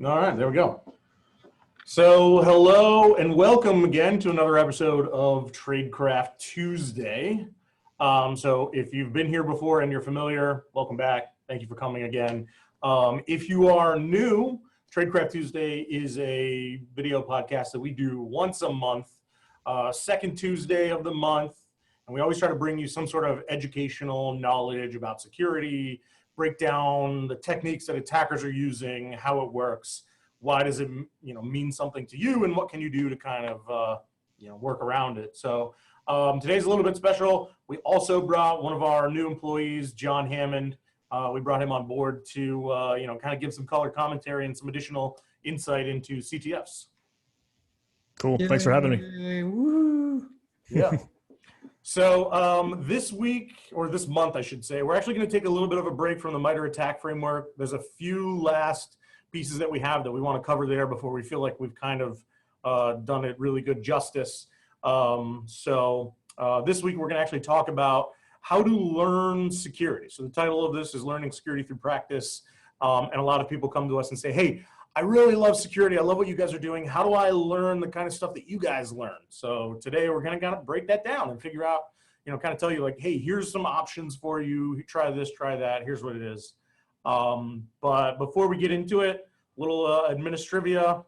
All right, there we go. So hello and welcome again to another episode of Tradecraft Tuesday. So if you've been here before and you're familiar, welcome back. Thank you for coming again. If you are new, Tradecraft Tuesday is a video podcast that we do once a month, second Tuesday of the month. And we always try to bring you some sort of educational knowledge about security, break down the techniques that attackers are using, how it works, why does it mean something to you, and what can you do to kind of work around it. So today's a little bit special. We also brought one of our new employees, John Hammond. We brought him on board to kind of give some color commentary and some additional insight into CTFs. Cool. Yay. Thanks for having me. Woo. Yeah. So this week, or this month, I should say, we're actually going to take a little bit of a break from the MITRE ATT&CK framework. There's a few last pieces that we have that we want to cover there before we feel like we've kind of done it really good justice. So this week, we're going to actually talk about how to learn security. So the title of this is Learning Security Through Practice. And a lot of people come to us and say, hey, I really love security. I love what you guys are doing. How do I learn the kind of stuff that you guys learn? So today we're going to kind of break that down and figure out, kind of tell you like, hey, here's some options for you. Try this, try that. Here's what it is. But before we get into it, a little administrivia.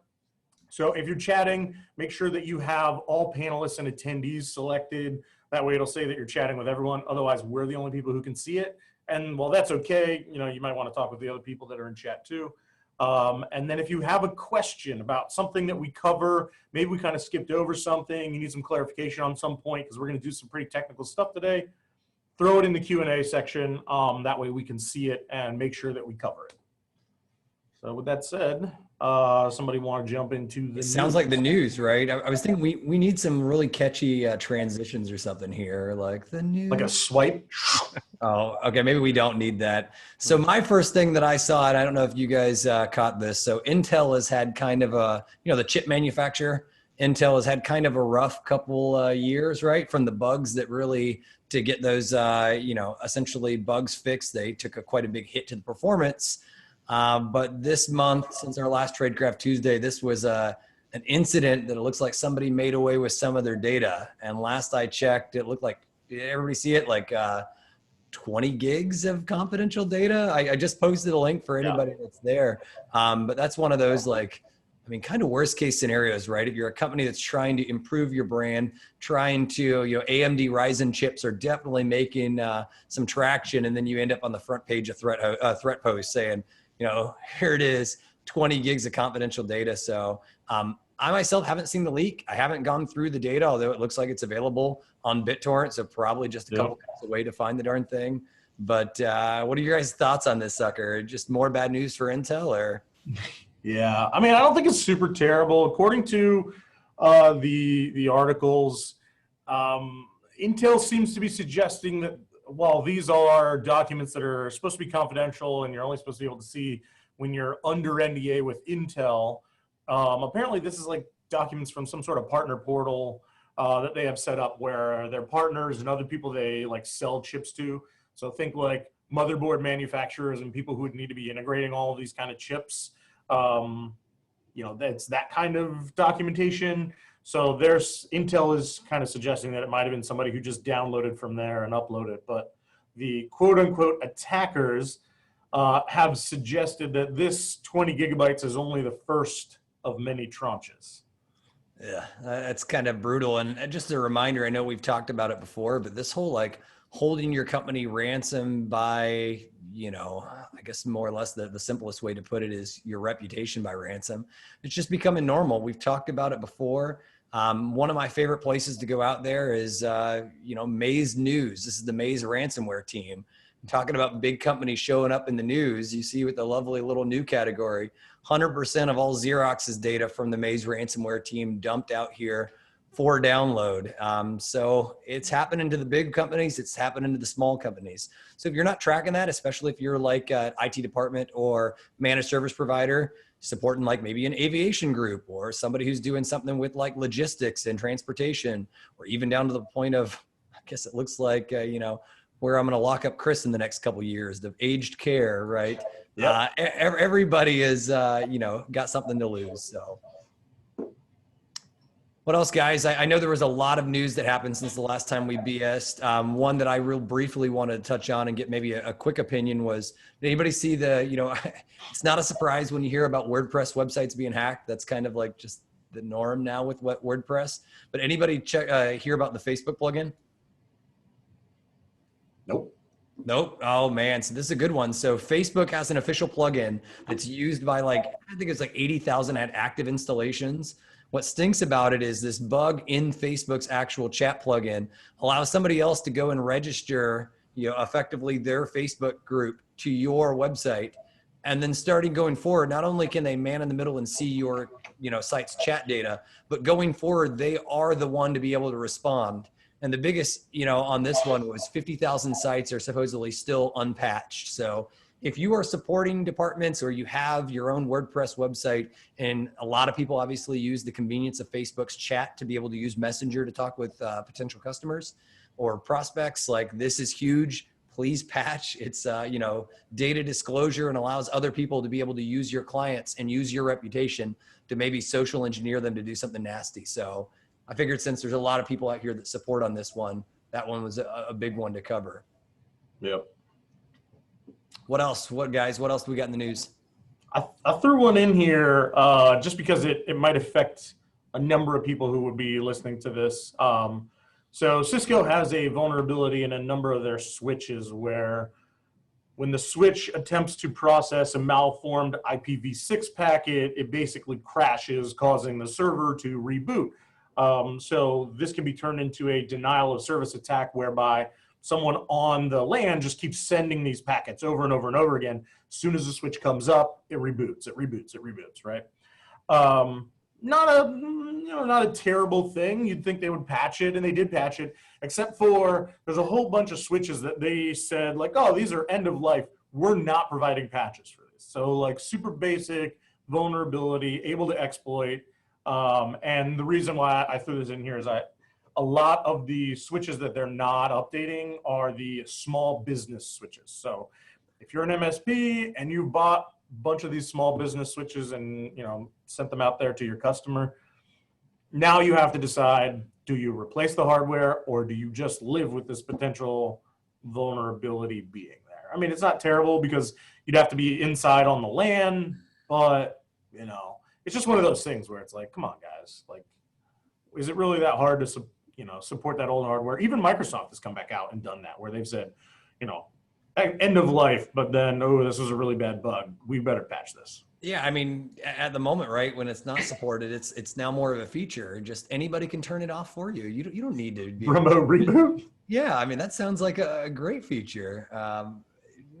So if you're chatting, make sure that you have all panelists and attendees selected. That way it'll say that you're chatting with everyone. Otherwise, we're the only people who can see it. And while that's okay, you might want to talk with the other people that are in chat too. And then if you have a question about something that we cover, maybe we kind of skipped over something, you need some clarification on some point, because we're going to do some pretty technical stuff today, throw it in the Q&A section. That way we can see it and make sure that we cover it. So with that said, somebody want to jump into the news? Sounds like the news, right? I was thinking we need some really catchy transitions or something here, like the news. Like a swipe? Oh, okay. Maybe we don't need that. So my first thing that I saw, and I don't know if you guys caught this. So Intel has had kind of a, the chip manufacturer, Intel has had kind of a rough couple years, right? From the bugs that really, to get those, essentially bugs fixed, they took quite a big hit to the performance. But this month, since our last Tradecraft Tuesday, this was an incident that it looks like somebody made away with some of their data. And last I checked, it looked like, did everybody see it? Like 20 gigs of confidential data. I just posted a link for anybody that's there. But that's one of those kind of worst case scenarios, right? If you're a company that's trying to improve your brand, trying to, AMD Ryzen chips are definitely making some traction. And then you end up on the front page of threat post saying, here it is, 20 gigs of confidential data. So I myself haven't seen the leak. I haven't gone through the data, although it looks like it's available on BitTorrent. So probably just a couple clicks away to find the darn thing. But what are your guys' thoughts on this sucker? Just more bad news for Intel, or? Yeah, I don't think it's super terrible. According to the articles, Intel seems to be suggesting that while these are documents that are supposed to be confidential and you're only supposed to be able to see when you're under NDA with Intel, apparently this is like documents from some sort of partner portal that they have set up where their partners and other people they sell chips to. So think like motherboard manufacturers and people who would need to be integrating all of these kind of chips. That's that kind of documentation. So Intel is kind of suggesting that it might have been somebody who just downloaded from there and uploaded. But the quote unquote attackers have suggested that this 20 gigabytes is only the first of many tranches. Yeah, that's kind of brutal. And just a reminder, I know we've talked about it before, but this whole holding your company ransom by, I guess more or less the simplest way to put it is your reputation by ransom. It's just becoming normal. We've talked about it before. One of my favorite places to go out there is, Maze News. This is the Maze ransomware team. I'm talking about big companies showing up in the news. You see with the lovely little new category, 100% of all Xerox's data from the Maze ransomware team dumped out here for download. So it's happening to the big companies. It's happening to the small companies. So if you're not tracking that, especially if you're like an IT department or managed service provider, supporting like maybe an aviation group or somebody who's doing something with like logistics and transportation, or even down to the point of, I guess it looks like, where I'm going to lock up Chris in the next couple of years, the aged care, right? Yep. Everybody is, got something to lose. So what else, guys? I know there was a lot of news that happened since the last time we BS'd. One that I real briefly wanted to touch on and get maybe a quick opinion was, did anybody see it's not a surprise when you hear about WordPress websites being hacked. That's kind of like just the norm now with WordPress. But anybody hear about the Facebook plugin? Nope. Oh man. So this is a good one. So Facebook has an official plugin that's used by I think it's 80,000 active installations. What stinks about it is this bug in Facebook's actual chat plugin allows somebody else to go and register, effectively their Facebook group to your website. And then starting going forward, not only can they man in the middle and see your, site's chat data, but going forward, they are the one to be able to respond. And the biggest, on this one was 50,000 sites are supposedly still unpatched. So if you are supporting departments or you have your own WordPress website, and a lot of people obviously use the convenience of Facebook's chat to be able to use Messenger to talk with potential customers or prospects, this is huge. Please patch. It's, data disclosure and allows other people to be able to use your clients and use your reputation to maybe social engineer them to do something nasty. So I figured since there's a lot of people out here that support on this one, that one was a big one to cover. Yep. What else? What else do we got in the news? I threw one in here just because it might affect a number of people who would be listening to this. So Cisco has a vulnerability in a number of their switches where when the switch attempts to process a malformed IPv6 packet, it basically crashes, causing the server to reboot. So this can be turned into a denial of service attack whereby someone on the LAN just keeps sending these packets over and over and over again. As soon as the switch comes up, it reboots, right? Not a terrible thing. You'd think they would patch it, and they did patch it, except for there's a whole bunch of switches that they said oh, these are end of life. We're not providing patches for this. So super basic vulnerability, able to exploit. And the reason why I threw this in here is a lot of the switches that they're not updating are the small business switches. So if you're an MSP and you bought a bunch of these small business switches and sent them out there to your customer, now you have to decide, do you replace the hardware or do you just live with this potential vulnerability being there? I mean, it's not terrible because you'd have to be inside on the LAN, but it's just one of those things where it's come on, guys, is it really that hard to support that old hardware? Even Microsoft has come back out and done that, where they've said, end of life, but then, oh, this was a really bad bug. We better patch this. Yeah, I mean, at the moment, right, when it's not supported, it's now more of a feature. Just anybody can turn it off for you. You don't need to be remote reboot. Yeah, I mean, that sounds like a great feature.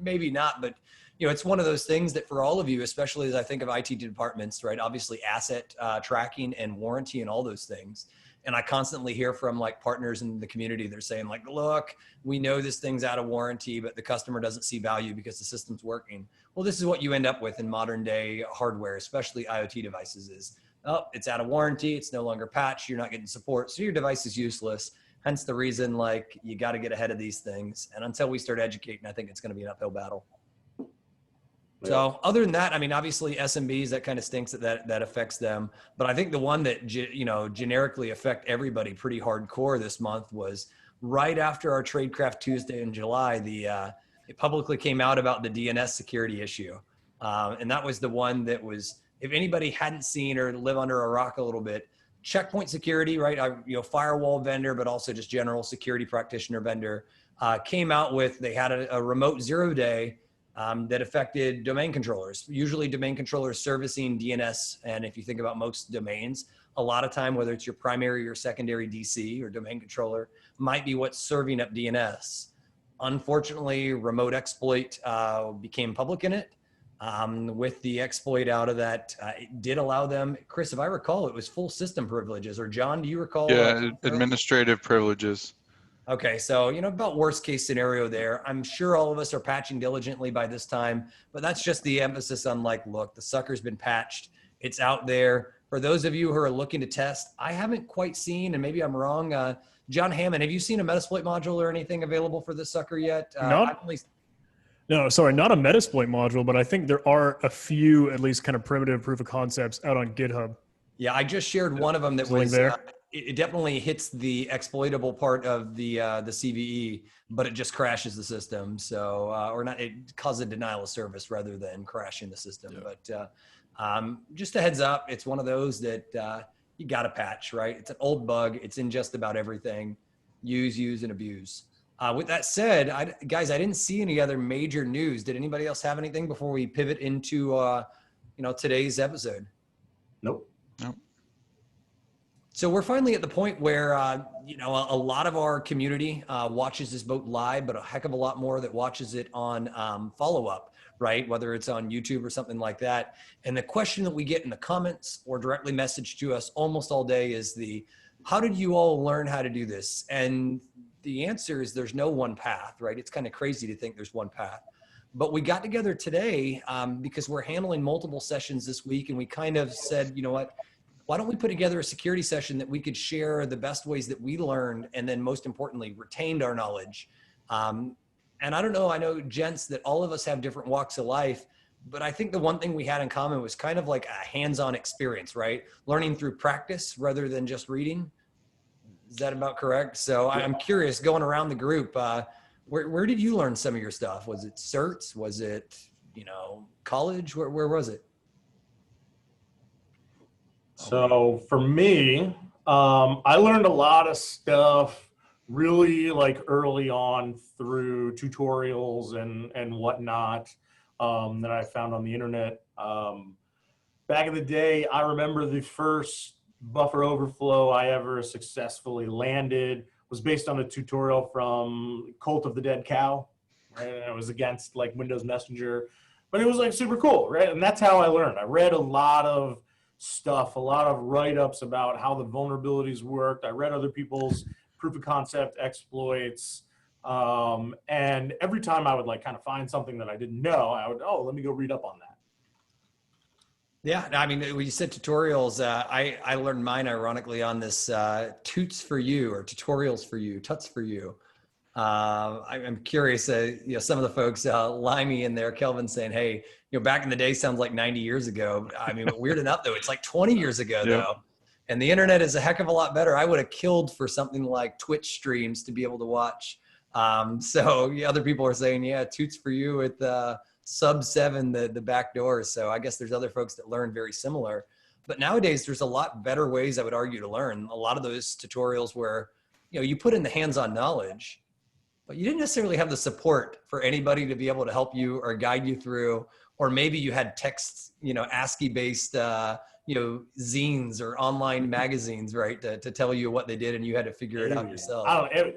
Maybe not, but it's one of those things that for all of you, especially as I think of IT departments, right? Obviously, asset tracking and warranty and all those things. And I constantly hear from partners in the community. They're saying look, we know this thing's out of warranty, but the customer doesn't see value because the system's working. Well, this is what you end up with in modern day hardware, especially IoT devices is, oh, it's out of warranty. It's no longer patched. You're not getting support. So your device is useless. Hence the reason you got to get ahead of these things. And until we start educating, I think it's going to be an uphill battle. So other than that, I mean, obviously SMBs, that kind of stinks that affects them. But I think the one that, generically affect everybody pretty hardcore this month was right after our Tradecraft Tuesday in July, it publicly came out about the DNS security issue. And that was the one that was, if anybody hadn't seen or live under a rock a little bit, Checkpoint Security, right? Firewall vendor, but also just general security practitioner vendor, came out with, they had a remote 0-day that affected domain controllers, usually domain controllers servicing DNS. And if you think about most domains, a lot of time, whether it's your primary or secondary DC or domain controller, might be what's serving up DNS. Unfortunately, remote exploit became public in it. With the exploit out of that, it did allow them, Chris, if I recall, it was full system privileges, or John, do you recall? Yeah, administrative privileges. Okay, so, about worst case scenario there. I'm sure all of us are patching diligently by this time, but that's just the emphasis on look, the sucker's been patched. It's out there. For those of you who are looking to test, I haven't quite seen, and maybe I'm wrong, John Hammond, have you seen a Metasploit module or anything available for this sucker yet? No, sorry, not a Metasploit module, but I think there are a few, at least kind of primitive proof of concepts out on GitHub. Yeah, I just shared one of them that was, it definitely hits the exploitable part of the CVE, but it just crashes the system. So, or not, it causes a denial of service rather than crashing the system. Yeah. But just a heads up, it's one of those that you got to patch, right? It's an old bug. It's in just about everything. Use, and abuse. With that said, guys, I didn't see any other major news. Did anybody else have anything before we pivot into, today's episode? Nope. So we're finally at the point where, a lot of our community watches this boat live, but a heck of a lot more that watches it on follow-up, right? Whether it's on YouTube or something like that. And the question that we get in the comments or directly messaged to us almost all day is how did you all learn how to do this? And the answer is there's no one path, right? It's kind of crazy to think there's one path. But we got together today because we're handling multiple sessions this week, and we kind of said, you know what? Why don't we put together a security session that we could share the best ways that we learned, and then most importantly, retained our knowledge. And I don't know, I know, gents, that all of us have different walks of life, but I think the one thing we had in common was kind of like a hands-on experience, right? Learning through practice rather than just reading. Is that about correct? So I'm curious, going around the group, where did you learn some of your stuff? Was it certs? Was it, college? Where was it? So for me, I learned a lot of stuff really like early on through tutorials and whatnot that I found on the internet. Back in the day, I remember the first buffer overflow I ever successfully landed was based on a tutorial from Cult of the Dead Cow, right? And it was against like Windows Messenger, but it was like super cool, right? And that's how I learned. I read a lot of stuff, a lot of write-ups about how the vulnerabilities worked. I read other people's proof of concept exploits. And every time I would like kind of find something that I didn't know, I would, let me go read up on that. Yeah, I mean, when you said tutorials, I learned mine ironically on this Toots for You or Tutorials for You, Tuts for You. I'm curious, some of the folks, Limey in there, Kelvin saying, hey, back in the day sounds like 90 years ago. I mean, weird enough though, it's like 20 years ago though. And the internet is a heck of a lot better. I would have killed for something like Twitch streams to be able to watch. So other people are saying, yeah, Toots for You with sub 7, the back door. So I guess there's other folks that learn very similar. But nowadays there's a lot better ways, I would argue, to learn. A lot of those tutorials where, you put in the hands-on knowledge, but you didn't necessarily have the support for anybody to be able to help you or guide you through, or maybe you had text, ASCII-based, zines or online magazines, right, to tell you what they did, and you had to figure it out yourself. I don't know.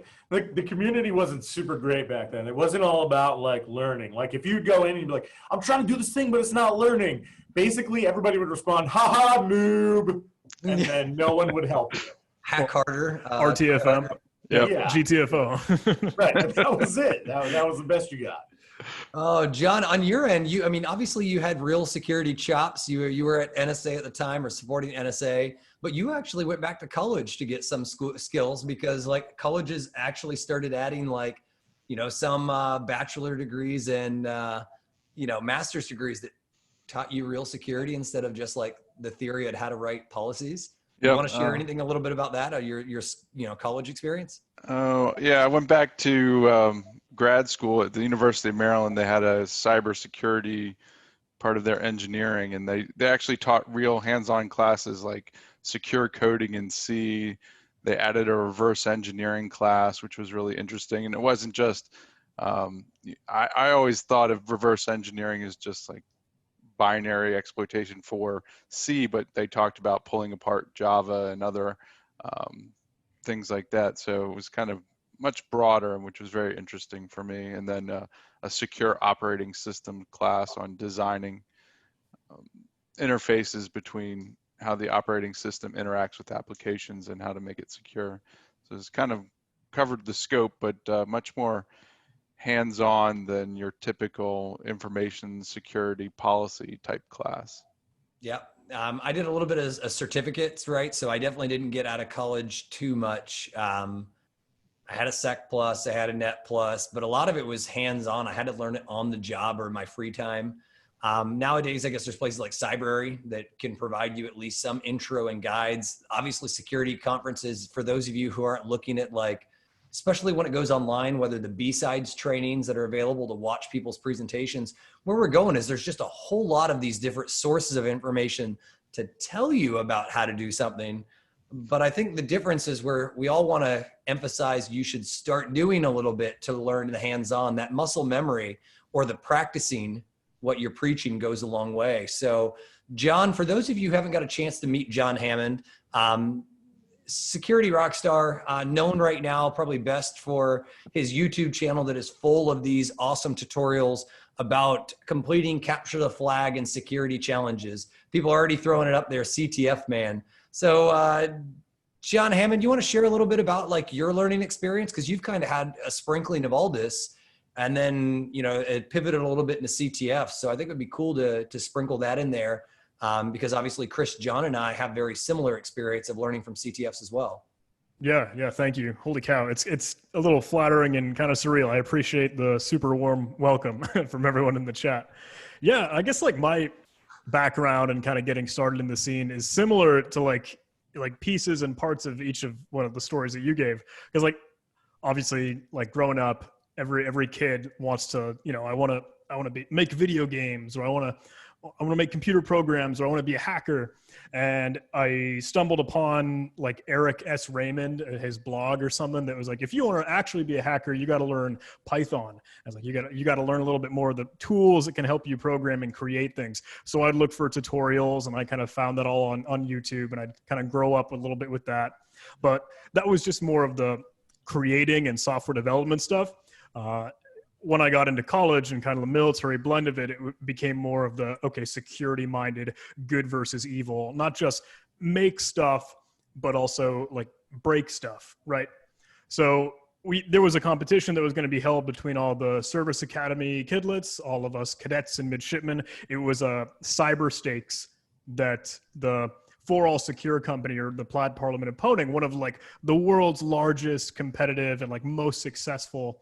The community wasn't super great back then. It wasn't all about like learning. Like if you'd go in and you'd be like, I'm trying to do this thing, but it's not learning. Basically, everybody would respond, haha, noob. And then no one would help you. Hack harder. RTFM. Yep. Yeah. GTFO. Right. That was it. That was the best you got. Oh, John, on your end, obviously you had real security chops. You were at NSA at the time or supporting NSA, but you actually went back to college to get some skills because like colleges actually started adding like, some bachelor degrees and, master's degrees that taught you real security instead of just like the theory on how to write policies. You want to share anything a little bit about that, your college experience? Oh, yeah. I went back to grad school at the University of Maryland. They had a cybersecurity part of their engineering, and they actually taught real hands-on classes like secure coding in C. They added a reverse engineering class, which was really interesting. And it wasn't just, I always thought of reverse engineering as just like binary exploitation for C, but they talked about pulling apart Java and other things like that. So it was kind of much broader, which was very interesting for me. And then a secure operating system class on designing interfaces between how the operating system interacts with applications and how to make it secure. So it's kind of covered the scope, but much more hands-on than your typical information security policy type class. Yeah. I did a little bit of certificates, right? So I definitely didn't get out of college too much. I had a Sec Plus, I had a Net Plus, but a lot of it was hands-on. I had to learn it on the job or in my free time. Nowadays, I guess there's places like Cybersecurity that can provide you at least some intro and guides. Obviously, security conferences, for those of you who aren't looking at like, especially when it goes online, whether the B-sides trainings that are available to watch people's presentations, where we're going is there's just a whole lot of these different sources of information to tell you about how to do something. But I think the difference is where we all want to emphasize you should start doing a little bit to learn the hands-on. That muscle memory or the practicing what you're preaching goes a long way. So John, for those of you who haven't got a chance to meet John Hammond, security rock star, known right now probably best for his YouTube channel that is full of these awesome tutorials about completing capture the flag and security challenges. People are already throwing it up there, CTF man. So John Hammond, you want to share a little bit about like your learning experience? Because you've kind of had a sprinkling of all this and then, you know, it pivoted a little bit into CTF. So I think it'd be cool to sprinkle that in there. Because obviously Chris, John, and I have very similar experience of learning from CTFs as well. Yeah, thank you. Holy cow, it's a little flattering and kind of surreal. I appreciate the super warm welcome from everyone in the chat. Yeah, I guess like my background and kind of getting started in the scene is similar to like pieces and parts of each of one of the stories that you gave. Because like obviously like growing up, every kid wants to, you know, I want to make video games, or I want to make computer programs, or I want to be a hacker. And I stumbled upon like Eric S. Raymond, his blog or something that was like, if you want to actually be a hacker, you got to learn Python. I was like, you got to learn a little bit more of the tools that can help you program and create things. So I'd look for tutorials, and I kind of found that all on YouTube, and I'd kind of grow up a little bit with that. But that was just more of the creating and software development stuff. When I got into college and kind of the military blend of it, it became more of the, okay, security minded, good versus evil, not just make stuff, but also like break stuff, right? So there was a competition that was going to be held between all the Service Academy kidlets, all of us cadets and midshipmen. It was a cyber stakes that the For All Secure company, or the Plaid Parliament opponent, one of like the world's largest competitive and like most successful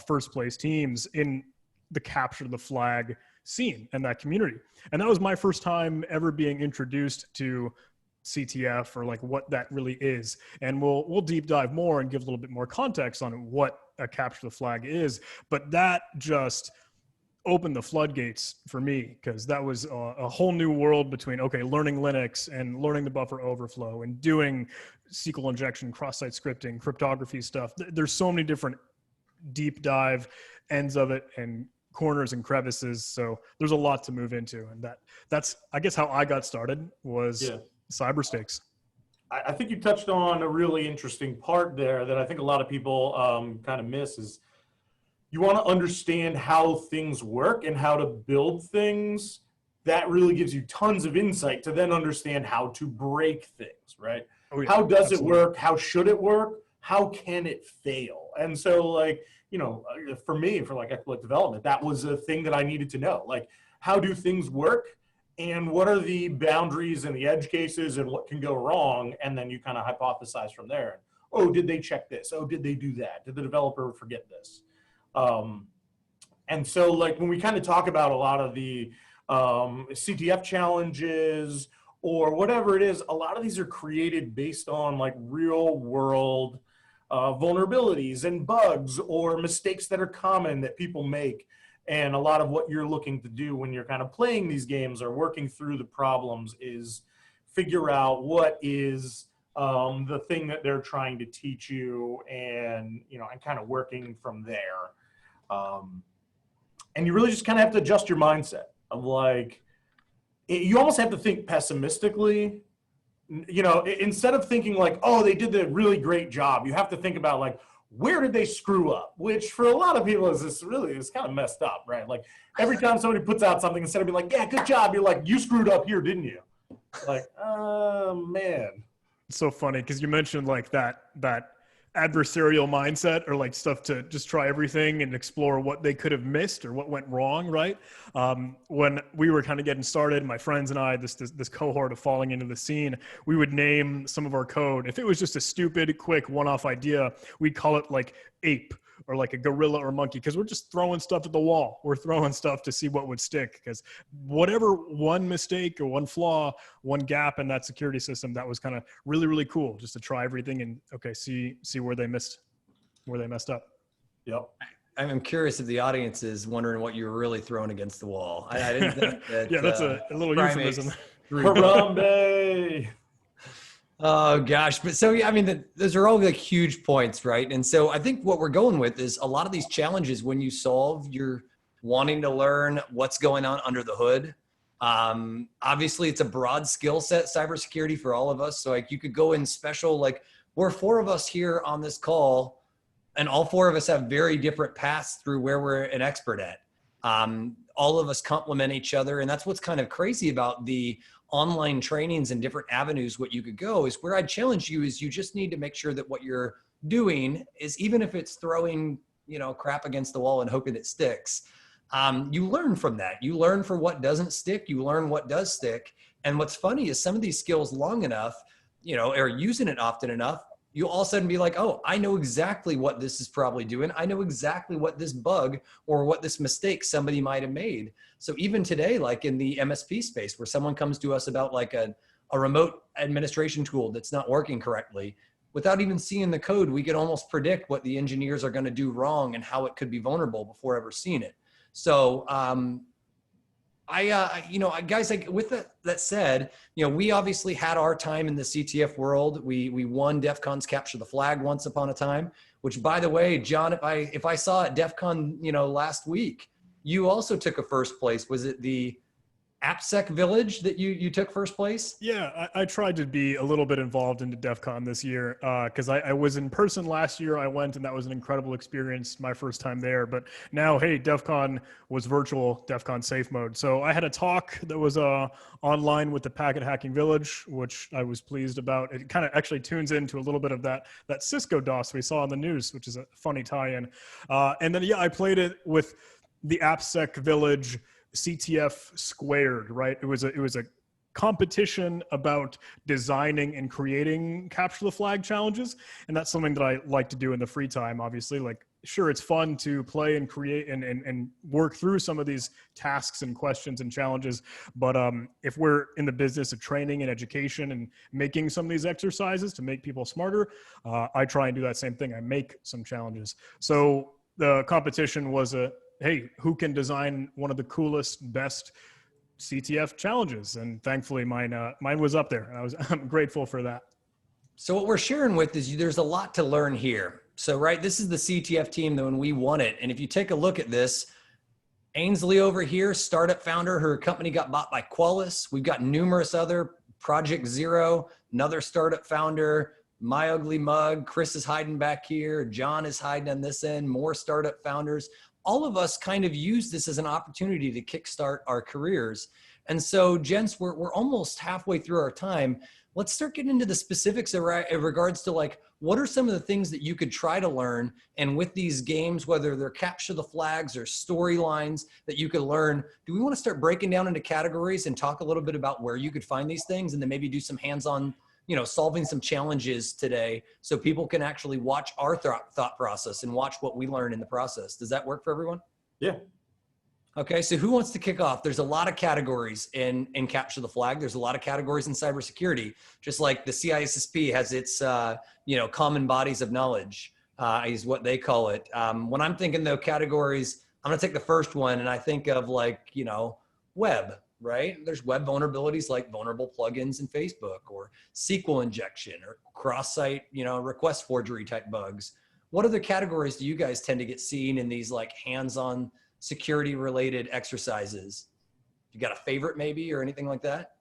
first place teams in the capture the flag scene and that community. And that was my first time ever being introduced to CTF, or like what that really is. And we'll deep dive more and give a little bit more context on what a capture the flag is. But that just opened the floodgates for me, because that was a whole new world between, okay, learning Linux and learning the buffer overflow and doing SQL injection, cross-site scripting, cryptography stuff. There's so many different deep dive ends of it and corners and crevices. So there's a lot to move into. And that's, I guess, how I got started was cyber stakes. I think you touched on a really interesting part there that I think a lot of people kind of miss is you want to understand how things work and how to build things. That really gives you tons of insight to then understand how to break things, right? Oh, yeah, how does absolutely. it work? How should it work? How can it fail? And so like, you know, for me, for like exploit development, that was a thing that I needed to know. Like, how do things work? And what are the boundaries and the edge cases and what can go wrong? And then you kind of hypothesize from there. Oh, did they check this? Oh, did they do that? Did the developer forget this? And so like when we kind of talk about a lot of the CTF challenges or whatever it is, a lot of these are created based on like real world vulnerabilities and bugs or mistakes that are common that people make. And a lot of what you're looking to do when you're kind of playing these games or working through the problems is figure out what is the thing that they're trying to teach you, and, you know, and kind of working from there. And you really just kind of have to adjust your mindset of like, you almost have to think pessimistically. You know, instead of thinking like, oh, they did a really great job, you have to think about like, where did they screw up? Which for a lot of people is kind of messed up, right? Like every time somebody puts out something, instead of being like, yeah, good job, you're like, you screwed up here, didn't you? Like, man. It's so funny because you mentioned like that adversarial mindset, or like stuff to just try everything and explore what they could have missed or what went wrong, right? When we were kind of getting started, my friends and I, this cohort of falling into the scene, we would name some of our code. If it was just a stupid, quick one-off idea, we'd call it like ape or like a gorilla or monkey, because we're just throwing stuff at the wall. We're throwing stuff to see what would stick, because whatever one mistake or one flaw, one gap in that security system, that was kind of really, really cool, just to try everything and see where they messed up. Yep. I'm curious if the audience is wondering what you were really throwing against the wall. I didn't think that. Yeah, that's a little euphemism. Harambe. Oh gosh, but so yeah, I mean, those are all like huge points, right? And so I think what we're going with is a lot of these challenges when you solve, you're wanting to learn what's going on under the hood. Obviously, it's a broad skill set, cybersecurity, for all of us. So like you could go in special, like we're 4 of us here on this call, and all 4 of us have very different paths through where we're an expert at. All of us complement each other, and that's what's kind of crazy about the online trainings and different avenues. What you could go is where I'd challenge you is you just need to make sure that what you're doing is, even if it's throwing, crap against the wall and hoping it sticks, you learn from that. You learn for what doesn't stick, you learn what does stick. And what's funny is some of these skills long enough, or using it often enough, you'll all of a sudden be like, oh, I know exactly what this is probably doing. I know exactly what this bug or what this mistake somebody might have made. So even today, like in the MSP space, where someone comes to us about like a remote administration tool that's not working correctly, without even seeing the code, we can almost predict what the engineers are going to do wrong and how it could be vulnerable before ever seeing it. So guys, like with that said, we obviously had our time in the CTF world. We won DEF CON's Capture the Flag once upon a time, which, by the way, John, if I saw at DEF CON, last week, you also took a first place. Was it the AppSec Village that you took first place? Yeah, I tried to be a little bit involved into DEF CON this year, because I was in person last year. I went, and that was an incredible experience, my first time there. But now, hey, DEF CON was virtual, DEF CON safe mode. So I had a talk that was online with the Packet Hacking Village, which I was pleased about. It kind of actually tunes into a little bit of that Cisco DOS we saw on the news, which is a funny tie-in. And then, yeah, I played it with the AppSec Village CTF squared, right? It was a competition about designing and creating capture the flag challenges. And that's something that I like to do in the free time, obviously. Like, sure, it's fun to play and create and work through some of these tasks and questions and challenges. But if we're in the business of training and education and making some of these exercises to make people smarter, I try and do that same thing. I make some challenges. So the competition was hey, who can design one of the coolest, best CTF challenges? And thankfully mine was up there, and I'm grateful for that. So what we're sharing with is there's a lot to learn here. So, right, this is the CTF team that when we won it. And if you take a look at this, Ainsley over here, startup founder, her company got bought by Qualys. We've got numerous other, Project Zero, another startup founder, My Ugly Mug, Chris is hiding back here, John is hiding on this end, more startup founders. All of us kind of use this as an opportunity to kickstart our careers. And so, gents, we're almost halfway through our time. Let's start getting into the specifics in regards to, like, what are some of the things that you could try to learn? And with these games, whether they're capture the flags or storylines that you could learn, do we want to start breaking down into categories and talk a little bit about where you could find these things, and then maybe do some hands-on, solving some challenges today so people can actually watch our thought process and watch what we learn in the process? Does that work for everyone? Yeah. Okay, so who wants to kick off? There's a lot of categories in Capture the Flag. There's a lot of categories in cybersecurity, just like the CISSP has its, common bodies of knowledge is what they call it. When I'm thinking though categories, I'm gonna take the first one, and I think of web, right? There's web vulnerabilities like vulnerable plugins in Facebook, or SQL injection, or cross-site, request forgery type bugs. What other categories do you guys tend to get seen in these like hands-on security related exercises? You got a favorite maybe, or anything like that?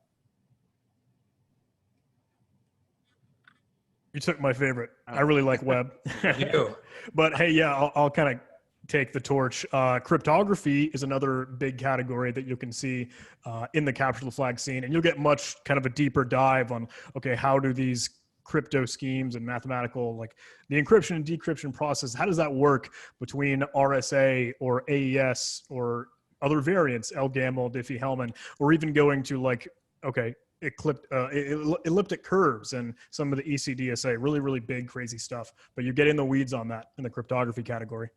You took my favorite. I really like web. You do. But hey, yeah, I'll kind of take the torch. Cryptography is another big category that you can see in the capture the flag scene, and you'll get much kind of a deeper dive on, okay, how do these crypto schemes and mathematical, like the encryption and decryption process, how does that work between RSA or AES or other variants, LGAML, Diffie-Hellman, or even going to like, okay, elliptic curves and some of the ECDSA, really, really big, crazy stuff. But you're getting the weeds on that in the cryptography category.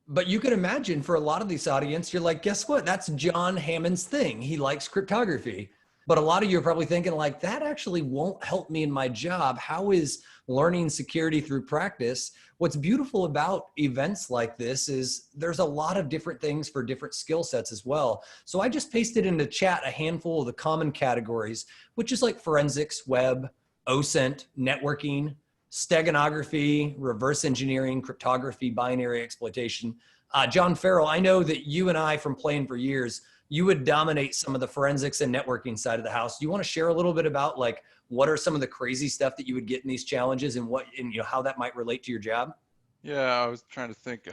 But you can imagine for a lot of this audience, you're like, guess what? That's John Hammond's thing. He likes cryptography. But a lot of you are probably thinking like, that actually won't help me in my job. How is learning security through practice? What's beautiful about events like this is there's a lot of different things for different skill sets as well. So I just pasted into chat a handful of the common categories, which is like forensics, web, OSINT, networking, steganography, reverse engineering, cryptography, binary exploitation. John Farrell, I know that you and I, from playing for years, you would dominate some of the forensics and networking side of the house. Do you want to share a little bit about like, what are some of the crazy stuff that you would get in these challenges and how that might relate to your job? Yeah, I was trying to think.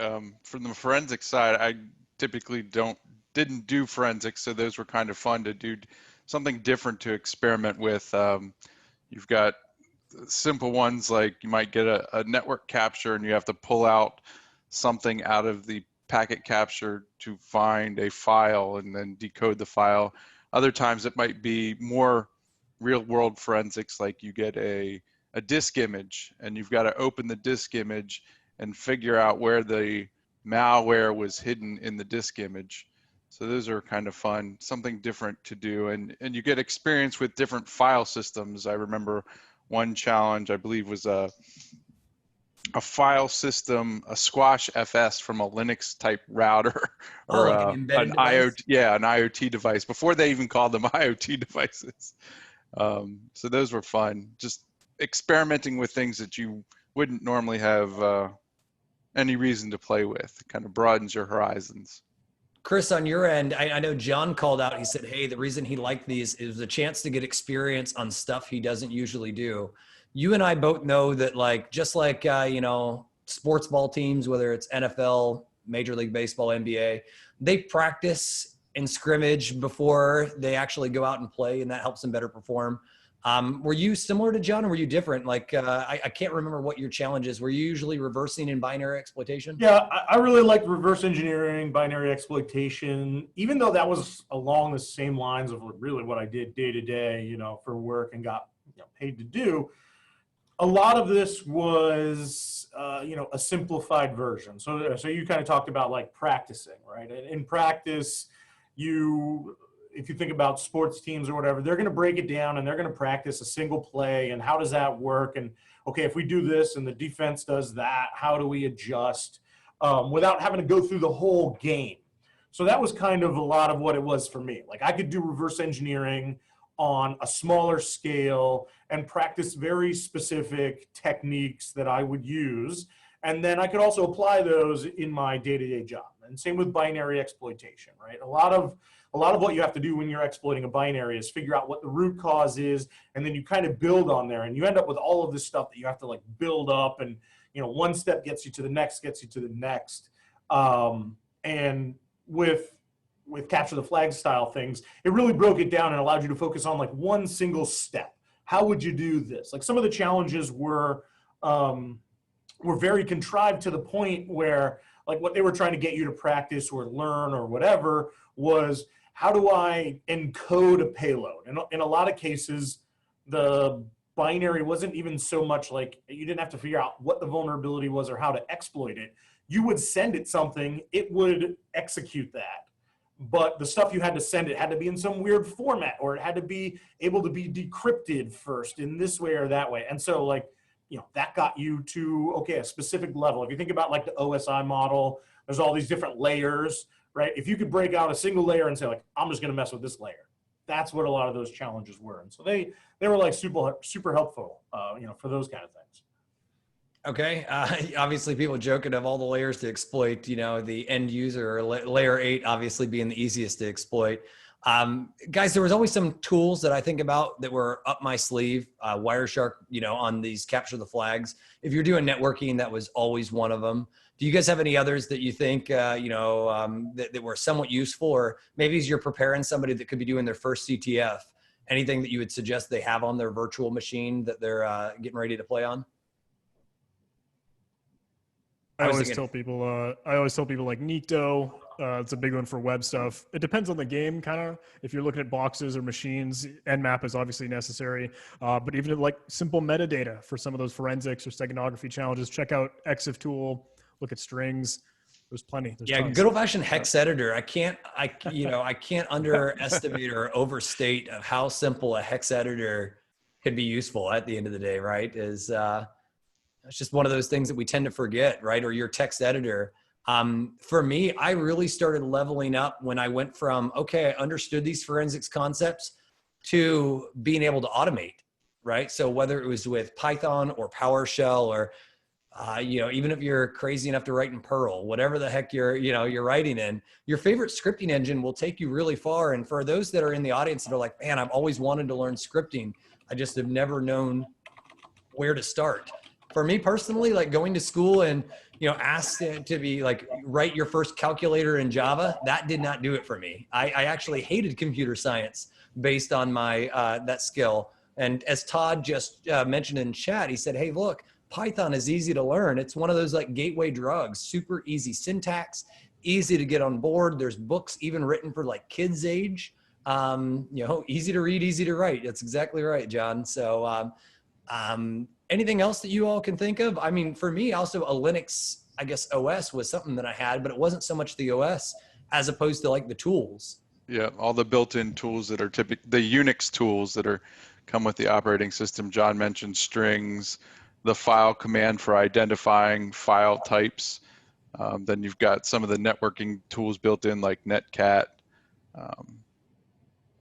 From the forensic side, I typically didn't do forensics, so those were kind of fun to do something different to experiment with. You've got simple ones like you might get a network capture and you have to pull out something out of the packet capture to find a file and then decode the file. Other times it might be more real world forensics, like you get a disk image and you've got to open the disk image and figure out where the malware was hidden in the disk image. So those are kind of fun, something different to do. And you get experience with different file systems. I remember one challenge, I believe, was a file system, a squash FS from a Linux type router, or like an embedded device? an IoT device before they even called them IoT devices. So those were fun, just experimenting with things that you wouldn't normally have any reason to play with. It kind of broadens your horizons. Chris, on your end, I know John called out, he said, hey, the reason he liked these is a chance to get experience on stuff he doesn't usually do. You and I both know that, like, just like, sports ball teams, whether it's NFL, Major League Baseball, NBA, they practice in scrimmage before they actually go out and play, and that helps them better perform. Were you similar to John, or were you different? Like, I can't remember what your challenge is. Were you usually reversing in binary exploitation? Yeah, I really liked reverse engineering, binary exploitation, even though that was along the same lines of really what I did day to day, for work and got paid to do. A lot of this was, a simplified version. So you kind of talked about like practicing, right? In practice, if you think about sports teams or whatever, they're going to break it down and they're going to practice a single play and how does that work? And okay, if we do this and the defense does that, how do we adjust without having to go through the whole game? So that was kind of a lot of what it was for me. Like I could do reverse engineering on a smaller scale and practice very specific techniques that I would use. And then I could also apply those in my day-to-day job. And same with binary exploitation, right? A lot of what you have to do when you're exploiting a binary is figure out what the root cause is, and then you kind of build on there, and you end up with all of this stuff that you have to like build up, and one step gets you to the next, and with capture the flag style things, it really broke it down and allowed you to focus on like one single step. How would you do this? Like some of the challenges were very contrived to the point where like what they were trying to get you to practice or learn or whatever was, how do I encode a payload? And in a lot of cases, the binary wasn't even so much like, you didn't have to figure out what the vulnerability was or how to exploit it. You would send it something, it would execute that. But the stuff you had to send, it had to be in some weird format, or it had to be able to be decrypted first in this way or that way. And so like, that got you to, okay, a specific level. If you think about like the OSI model, there's all these different layers, right? If you could break out a single layer and say like, I'm just gonna mess with this layer. That's what a lot of those challenges were. And so they were like super helpful, for those kind of things. Okay. Obviously people joking of all the layers to exploit, the end user, or layer 8 obviously being the easiest to exploit. Guys, there was always some tools that I think about that were up my sleeve. Wireshark, on these capture the flags. If you're doing networking, that was always one of them. Do you guys have any others that you think, that were somewhat useful, or maybe as you're preparing somebody that could be doing their first CTF, anything that you would suggest they have on their virtual machine that they're getting ready to play on? I always tell people like Nikto. It's a big one for web stuff. It depends on the game, kind of. If you're looking at boxes or machines, Nmap is obviously necessary. But even like simple metadata for some of those forensics or steganography challenges, check out EXIF tool. Look at strings. There's plenty. There's tons. Good old fashioned hex editor. I can't underestimate or overstate of how simple a hex editor could be useful at the end of the day, right? It's just one of those things that we tend to forget, right? Or your text editor. For me, I really started leveling up when I went from, okay, I understood these forensics concepts to being able to automate, right? So whether it was with Python or PowerShell or, even if you're crazy enough to write in Perl, whatever the heck you're writing in, your favorite scripting engine will take you really far. And for those that are in the audience that are like, man, I've always wanted to learn scripting, I just have never known where to start. For me personally, like going to school and, asked to be like, write your first calculator in Java, that did not do it for me. I actually hated computer science based on my, that skill. And as Todd just mentioned in chat, he said, hey, look, Python is easy to learn. It's one of those like gateway drugs, super easy syntax, easy to get on board. There's books even written for like kids age, easy to read, easy to write. That's exactly right, John. So, anything else that you all can think of? I mean, for me, also a Linux, I guess, OS was something that I had, but it wasn't so much the OS as opposed to like the tools. Yeah, all the built-in tools that are the Unix tools that come with the operating system. John mentioned strings, the file command for identifying file types. Then you've got some of the networking tools built in like netcat.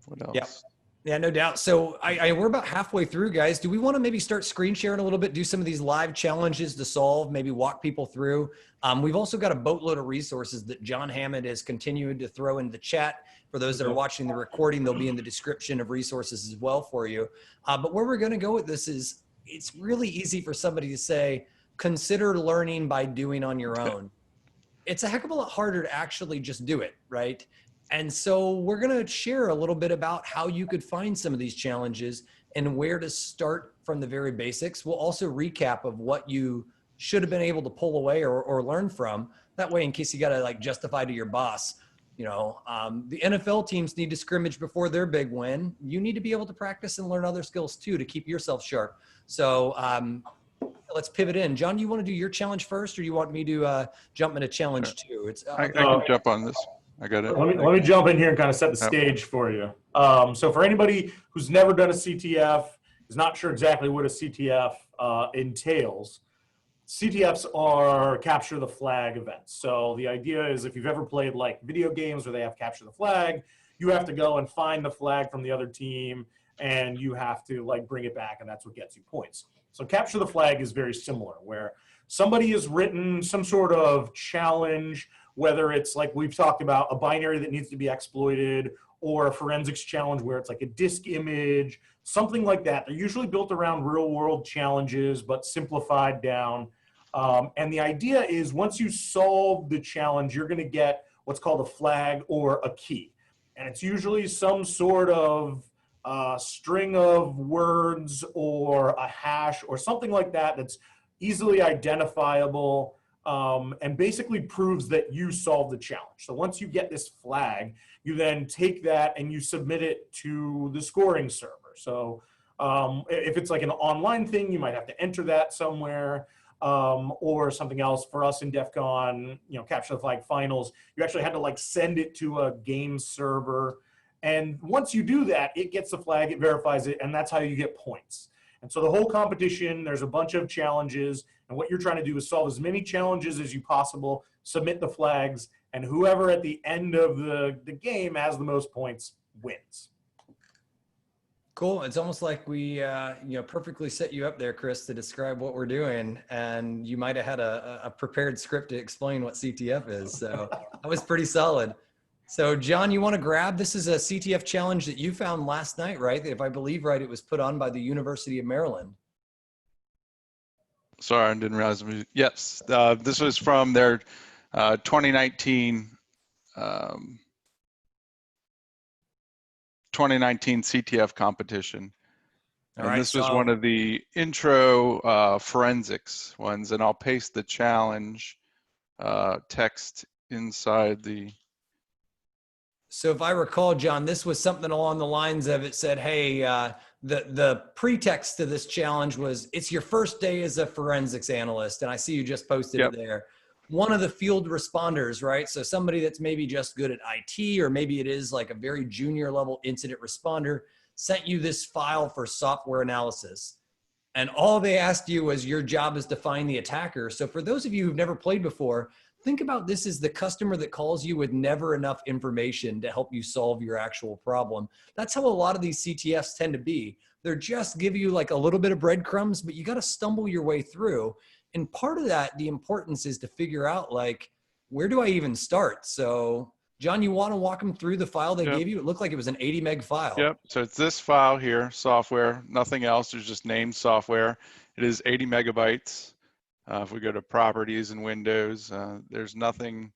What else? Yeah, no doubt. So we're about halfway through, guys. Do we want to maybe start screen sharing a little bit, do some of these live challenges to solve, maybe walk people through? We've also got a boatload of resources that John Hammond has continued to throw in the chat. For those that are watching the recording, they'll be in the description of resources as well for you. But where we're going to go with this is it's really easy for somebody to say, consider learning by doing on your own. It's a heck of a lot harder to actually just do it, right? And so we're going to share a little bit about how you could find some of these challenges and where to start from the very basics. We'll also recap of what you should have been able to pull away or learn from. That way, in case you got to like justify to your boss, the NFL teams need to scrimmage before their big win. You need to be able to practice and learn other skills too to keep yourself sharp. So let's pivot in. John, you want to do your challenge first, or you want me to jump into challenge two? I can jump on this. I got it. Let me jump in here and kind of set the stage for you. So for anybody who's never done a CTF, is not sure exactly what a CTF entails, CTFs are capture the flag events. So the idea is if you've ever played like video games where they have capture the flag, you have to go and find the flag from the other team and you have to like bring it back, and that's what gets you points. So capture the flag is very similar, where somebody has written some sort of challenge, whether it's like we've talked about a binary that needs to be exploited or a forensics challenge where it's like a disk image, something like that. They're usually built around real world challenges, but simplified down. And the idea is once you solve the challenge, you're gonna get what's called a flag or a key. And it's usually some sort of string of words or a hash or something like that that's easily identifiable, and basically proves that you solved the challenge. So once you get this flag, you then take that and you submit it to the scoring server. So if it's like an online thing, you might have to enter that somewhere, or something else. For us in DEF CON, capture the flag finals, you actually had to like send it to a game server. And once you do that, it gets the flag, it verifies it, and that's how you get points. And so the whole competition, there's a bunch of challenges, and what you're trying to do is solve as many challenges as you possible, submit the flags, and whoever at the end of the game has the most points wins. Cool. It's almost like we perfectly set you up there, Chris, to describe what we're doing, and you might have had a prepared script to explain what CTF is. So that was pretty solid. So John, you want to grab, this is a CTF challenge that you found last night, right? If I believe right, it was put on by the University of Maryland. Sorry, I didn't realize. Yes, this was from their 2019 2019 CTF competition. All And right, this was so one of the intro forensics ones, and I'll paste the challenge text inside the. So if I recall, John, this was something along the lines of, it said, hey, the pretext to this challenge was, it's your first day as a forensics analyst. And I see you just posted Yep. it there. One of the field responders, right? So somebody that's maybe just good at IT, or maybe it is like a very junior level incident responder, sent you this file for software analysis. And all they asked you was, your job is to find the attacker. So for those of you who've never played before, think about this as the customer that calls you with never enough information to help you solve your actual problem. That's how a lot of these CTFs tend to be. They're just give you like a little bit of breadcrumbs, but you got to stumble your way through. And part of that, the importance is to figure out, like, where do I even start? So John, you want to walk them through the file they Yep. gave you? It looked like it was an 80 meg file. Yep. So it's this file here, software, nothing else. There's just named software. It is 80 megabytes. If we go to properties in Windows, there's nothing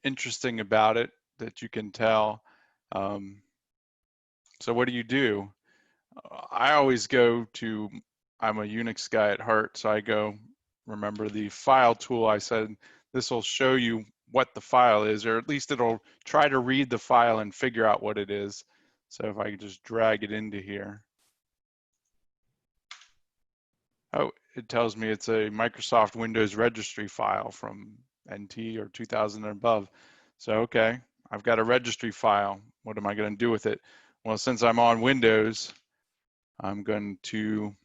interesting about it that you can tell. So what do? I always go to, I'm a Unix guy at heart, so I go, remember the file tool. I said, this will show you what the file is, or at least it'll try to read the file and figure out what it is. So if I could just drag it into here. Oh, it tells me it's a Microsoft Windows registry file from NT or 2000 and above. So, okay, I've got a registry file. What am I going to do with it? Well, since I'm on Windows, I'm going to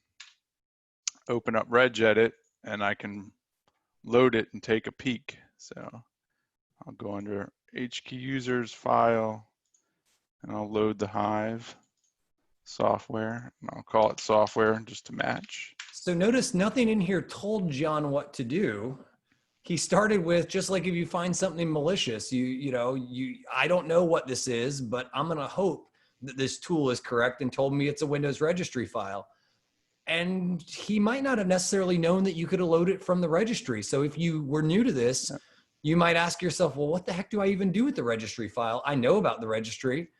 open up regedit and I can load it and take a peek. So I'll go under HKey users file and I'll load the Hive software, and I'll call it software just to match. So notice nothing in here told John what to do. He started with, just like if you find something malicious, I don't know what this is, but I'm going to hope that this tool is correct, and told me it's a Windows registry file. And he might not have necessarily known that you could have loaded it from the registry. So if you were new to this, you might ask yourself, well, what the heck do I even do with the registry file? I know about the registry.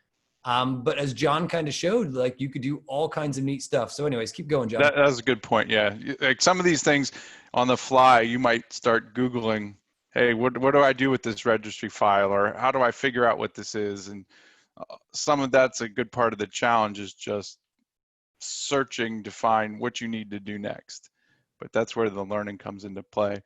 But as John kind of showed, like, you could do all kinds of neat stuff. So anyways, keep going, John. That's a good point. Yeah. Like some of these things on the fly, you might start Googling, hey, what do I do with this registry file? Or how do I figure out what this is? And some of that's a good part of the challenge, is just searching to find what you need to do next. But that's where the learning comes into play.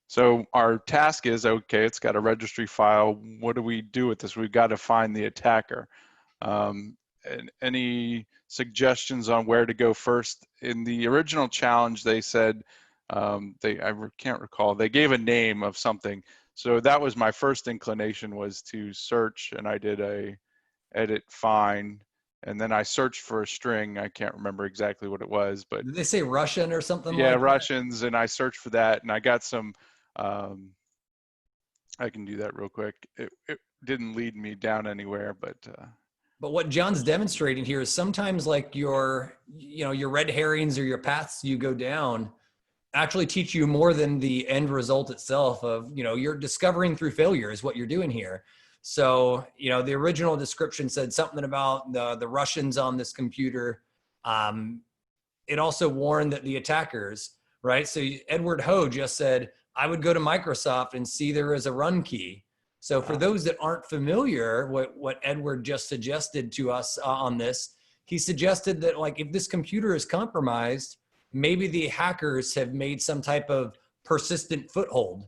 So our task is, okay, it's got a registry file. What do we do with this? We've got to find the attacker. And any suggestions on where to go first? In the original challenge, they said, I can't recall, they gave a name of something. So that was my first inclination, was to search, and I did a edit find, and then I searched for a string. I can't remember exactly what it was, but did they say Russian or something? Yeah, like Russians, and I searched for that, and I got some. I can do that real quick. It didn't lead me down anywhere, but what John's demonstrating here is sometimes, like, your red herrings or your paths you go down actually teach you more than the end result itself of, you're discovering through failure is what you're doing here. So, the original description said something about the Russians on this computer. It also warned that the attackers, right? So Edward Ho just said, I would go to Microsoft and see there is a run key. So for those that aren't familiar, what Edward just suggested to us on this, he suggested that, like, if this computer is compromised, maybe the hackers have made some type of persistent foothold.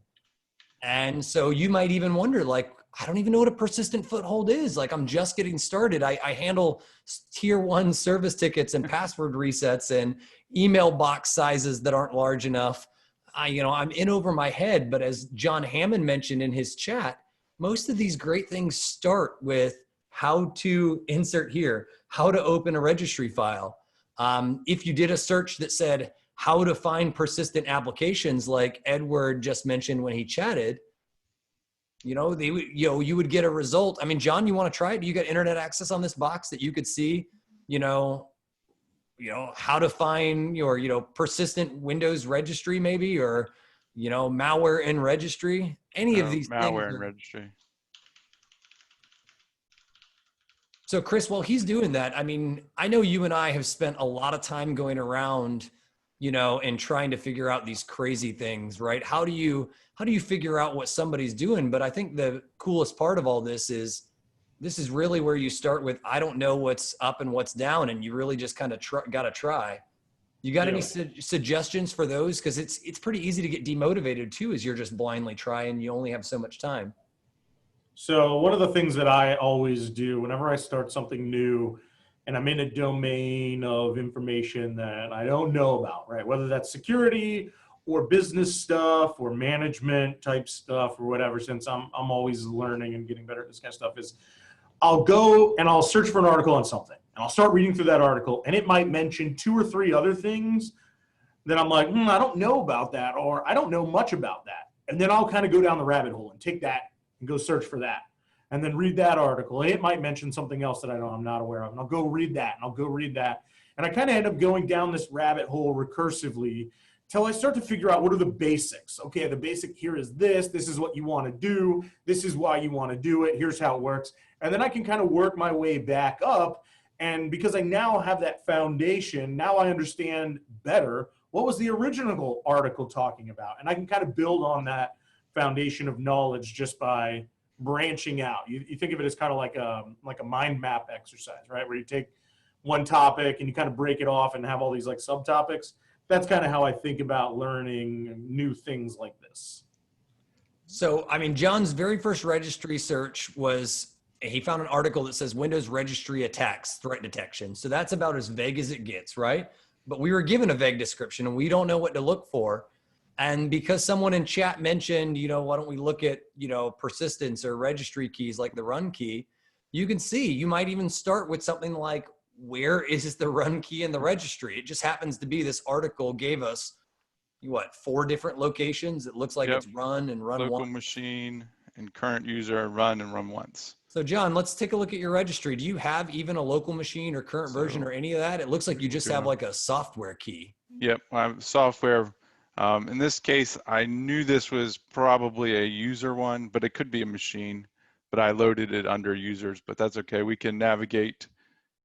And so you might even wonder, like, I don't even know what a persistent foothold is. Like, I'm just getting started. I handle tier 1 service tickets and password resets and email box sizes that aren't large enough. I'm in over my head. But as John Hammond mentioned in his chat, most of these great things start with how to insert here, how to open a registry file. If you did a search that said how to find persistent applications, like Edward just mentioned when he chatted, you would get a result. I mean, John, you want to try it? Do you got internet access on this box that you could see, how to find your, persistent Windows registry maybe, or, malware in registry, any of these malware things. in registry. So Chris, while he's doing that, I mean, I know you and I have spent a lot of time going around, you know, and trying to figure out these crazy things, right? How do you figure out what somebody's doing? But I think the coolest part of all this is really where you start with, I don't know what's up and what's down, and you really just kind of got to try. You got any suggestions for those? Because it's pretty easy to get demotivated too, as you're just blindly trying. You only have so much time. So one of the things that I always do whenever I start something new and I'm in a domain of information that I don't know about, right? Whether that's security or business stuff or management type stuff or whatever, since I'm always learning and getting better at this kind of stuff, is I'll go and I'll search for an article on something and I'll start reading through that article, and it might mention 2 or 3 other things that I'm like, I don't know about that, or I don't know much about that. And then I'll kind of go down the rabbit hole and take that and go search for that, and then read that article. And it might mention something else that I'm not aware of, and I'll go read that, and I'll go read that. And I kind of end up going down this rabbit hole recursively till I start to figure out what are the basics. Okay, the basic here is this. This is what you want to do. This is why you want to do it. Here's how it works. And then I can kind of work my way back up. And because I now have that foundation, now I understand better what was the original article talking about. And I can kind of build on that foundation of knowledge just by branching out. You think of it as kind of like a mind map exercise, right? Where you take one topic and you kind of break it off and have all these like subtopics. That's kind of how I think about learning new things like this. So, I mean, John's very first registry search was, he found an article that says Windows registry attacks, threat detection. So that's about as vague as it gets, right? But we were given a vague description and we don't know what to look for. And because someone in chat mentioned, you know, why don't we look at, you know, persistence or registry keys like the run key, you can see, you might even start with something like, where is the run key in the registry? It just happens to be this article gave us, 4 different locations. It looks like it's run and run local once. machine and current user, run and run once. So John, let's take a look at your registry. Do you have even a local machine or current version or any of that? It looks like you just have like a software key. Yep, I have software. In this case, I knew this was probably a user one, but it could be a machine, but I loaded it under users, but that's okay. We can navigate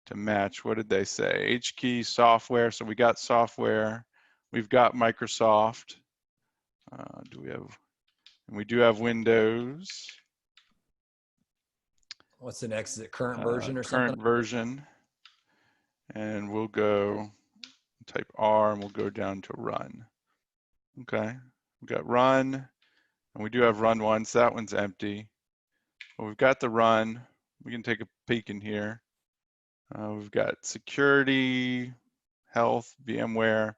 to match. What did they say? H key software. So we got software. We've got Microsoft. We do have Windows. What's the next? Is it current version or something? Current version. And we'll go type R and we'll go down to run. Okay, we've got run, and we do have run once. That one's empty. But we've got the run. We can take a peek in here. We've got security, health, VMware.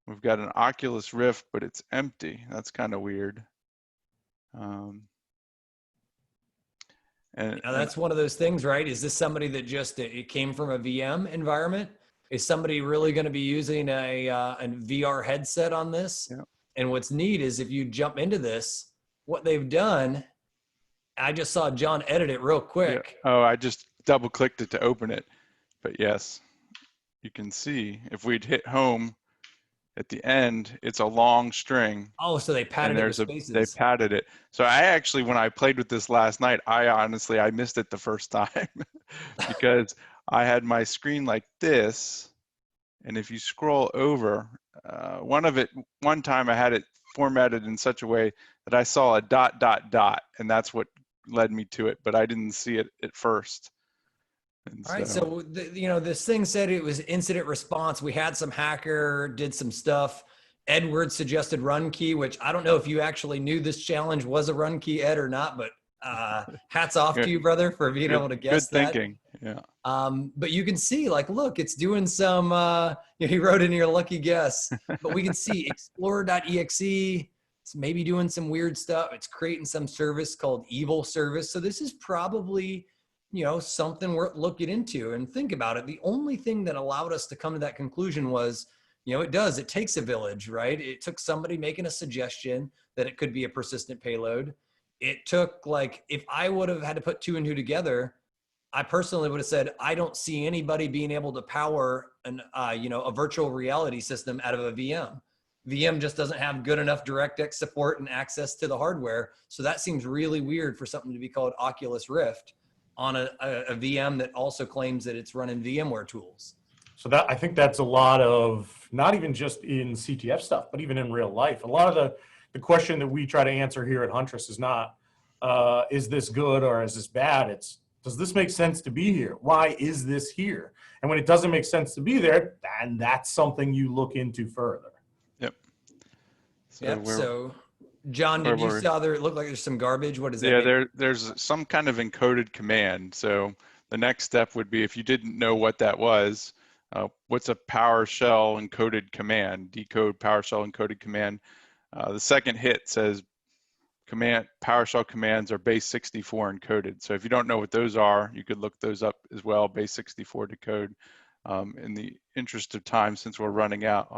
We've got an Oculus Rift, but it's empty. That's kind of weird. And that's one of those things, right? Is this somebody that just, it came from a VM environment? Is somebody really going to be using a VR headset on this? Yeah. And what's neat is if you jump into this, what they've done, I just saw John edit it real quick. Yeah. Oh, I just double clicked it to open it. But yes, you can see if we'd hit home at the end, it's a long string. Oh, so they padded it with spaces. They padded it. So I actually, when I played with this last night, I missed it the first time because I had my screen like this. And if you scroll over, one time I had it formatted in such a way that I saw a ... and that's what led me to it, but I didn't see it at first. And all right, so this thing said it was incident response. We had some hacker, did some stuff. Edward suggested run key, which I don't know if you actually knew this challenge was a run key, Ed, or not, but hats off to you, brother, for being able to guess that. Good thinking, yeah. But you can see, like, look, it's doing some, he wrote in your lucky guess, but we can see explorer.exe, it's maybe doing some weird stuff. It's creating some service called evil service. So this is probably, something worth looking into. And think about it. The only thing that allowed us to come to that conclusion was, it takes a village, right? It took somebody making a suggestion that it could be a persistent payload. It took, like, if I would have had to put 2 and 2 together, I personally would have said, I don't see anybody being able to power a virtual reality system out of a VM. VM just doesn't have good enough DirectX support and access to the hardware. So that seems really weird for something to be called Oculus Rift. on a VM that also claims that it's running VMware tools. So that, I think that's a lot of, not even just in CTF stuff, but even in real life. A lot of the question that we try to answer here at Huntress is not, is this good or is this bad? It's, does this make sense to be here? Why is this here? And when it doesn't make sense to be there, then that's something you look into further. Yep. So John, did you see there? It looked like there's some garbage. What does that mean? Yeah, there's some kind of encoded command. So the next step would be, if you didn't know what that was, what's a PowerShell encoded command? Decode PowerShell encoded command. The second hit says PowerShell commands are base 64 encoded. So if you don't know what those are, you could look those up as well, base 64 decode. In the interest of time, since we're running out,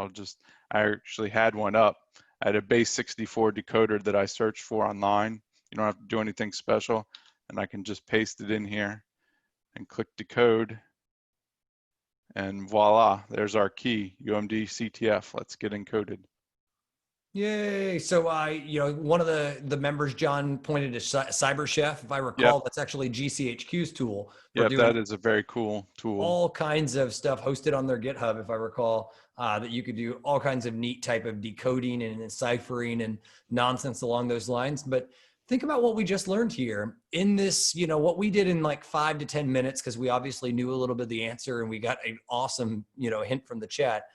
I actually had one up. I had a base 64 decoder that I searched for online. You don't have to do anything special, and I can just paste it in here and click decode. And voila, there's our key, UMD CTF. Let's get encoded. Yay. So one of the members, John, pointed to CyberChef. If I recall, that's actually GCHQ's tool. Yeah, that is a very cool tool. All kinds of stuff hosted on their GitHub, if I recall, that you could do all kinds of neat type of decoding and deciphering and nonsense along those lines. But think about what we just learned here in this, what we did in like 5 to 10 minutes, because we obviously knew a little bit of the answer and we got an awesome, hint from the chat.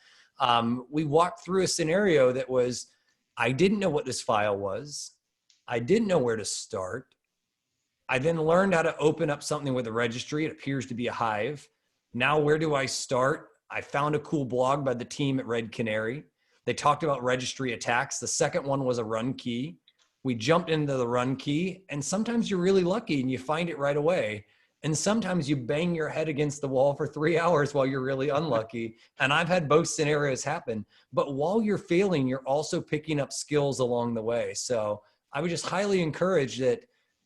We walked through a scenario that was, I didn't know what this file was. I didn't know where to start. I then learned how to open up something with a registry. It appears to be a Hive. Now, where do I start? I found a cool blog by the team at Red Canary. They talked about registry attacks. The second one was a run key. We jumped into the run key, and sometimes you're really lucky and you find it right away. And sometimes you bang your head against the wall for 3 hours while you're really unlucky. And I've had both scenarios happen. But while you're failing, you're also picking up skills along the way. So I would just highly encourage that,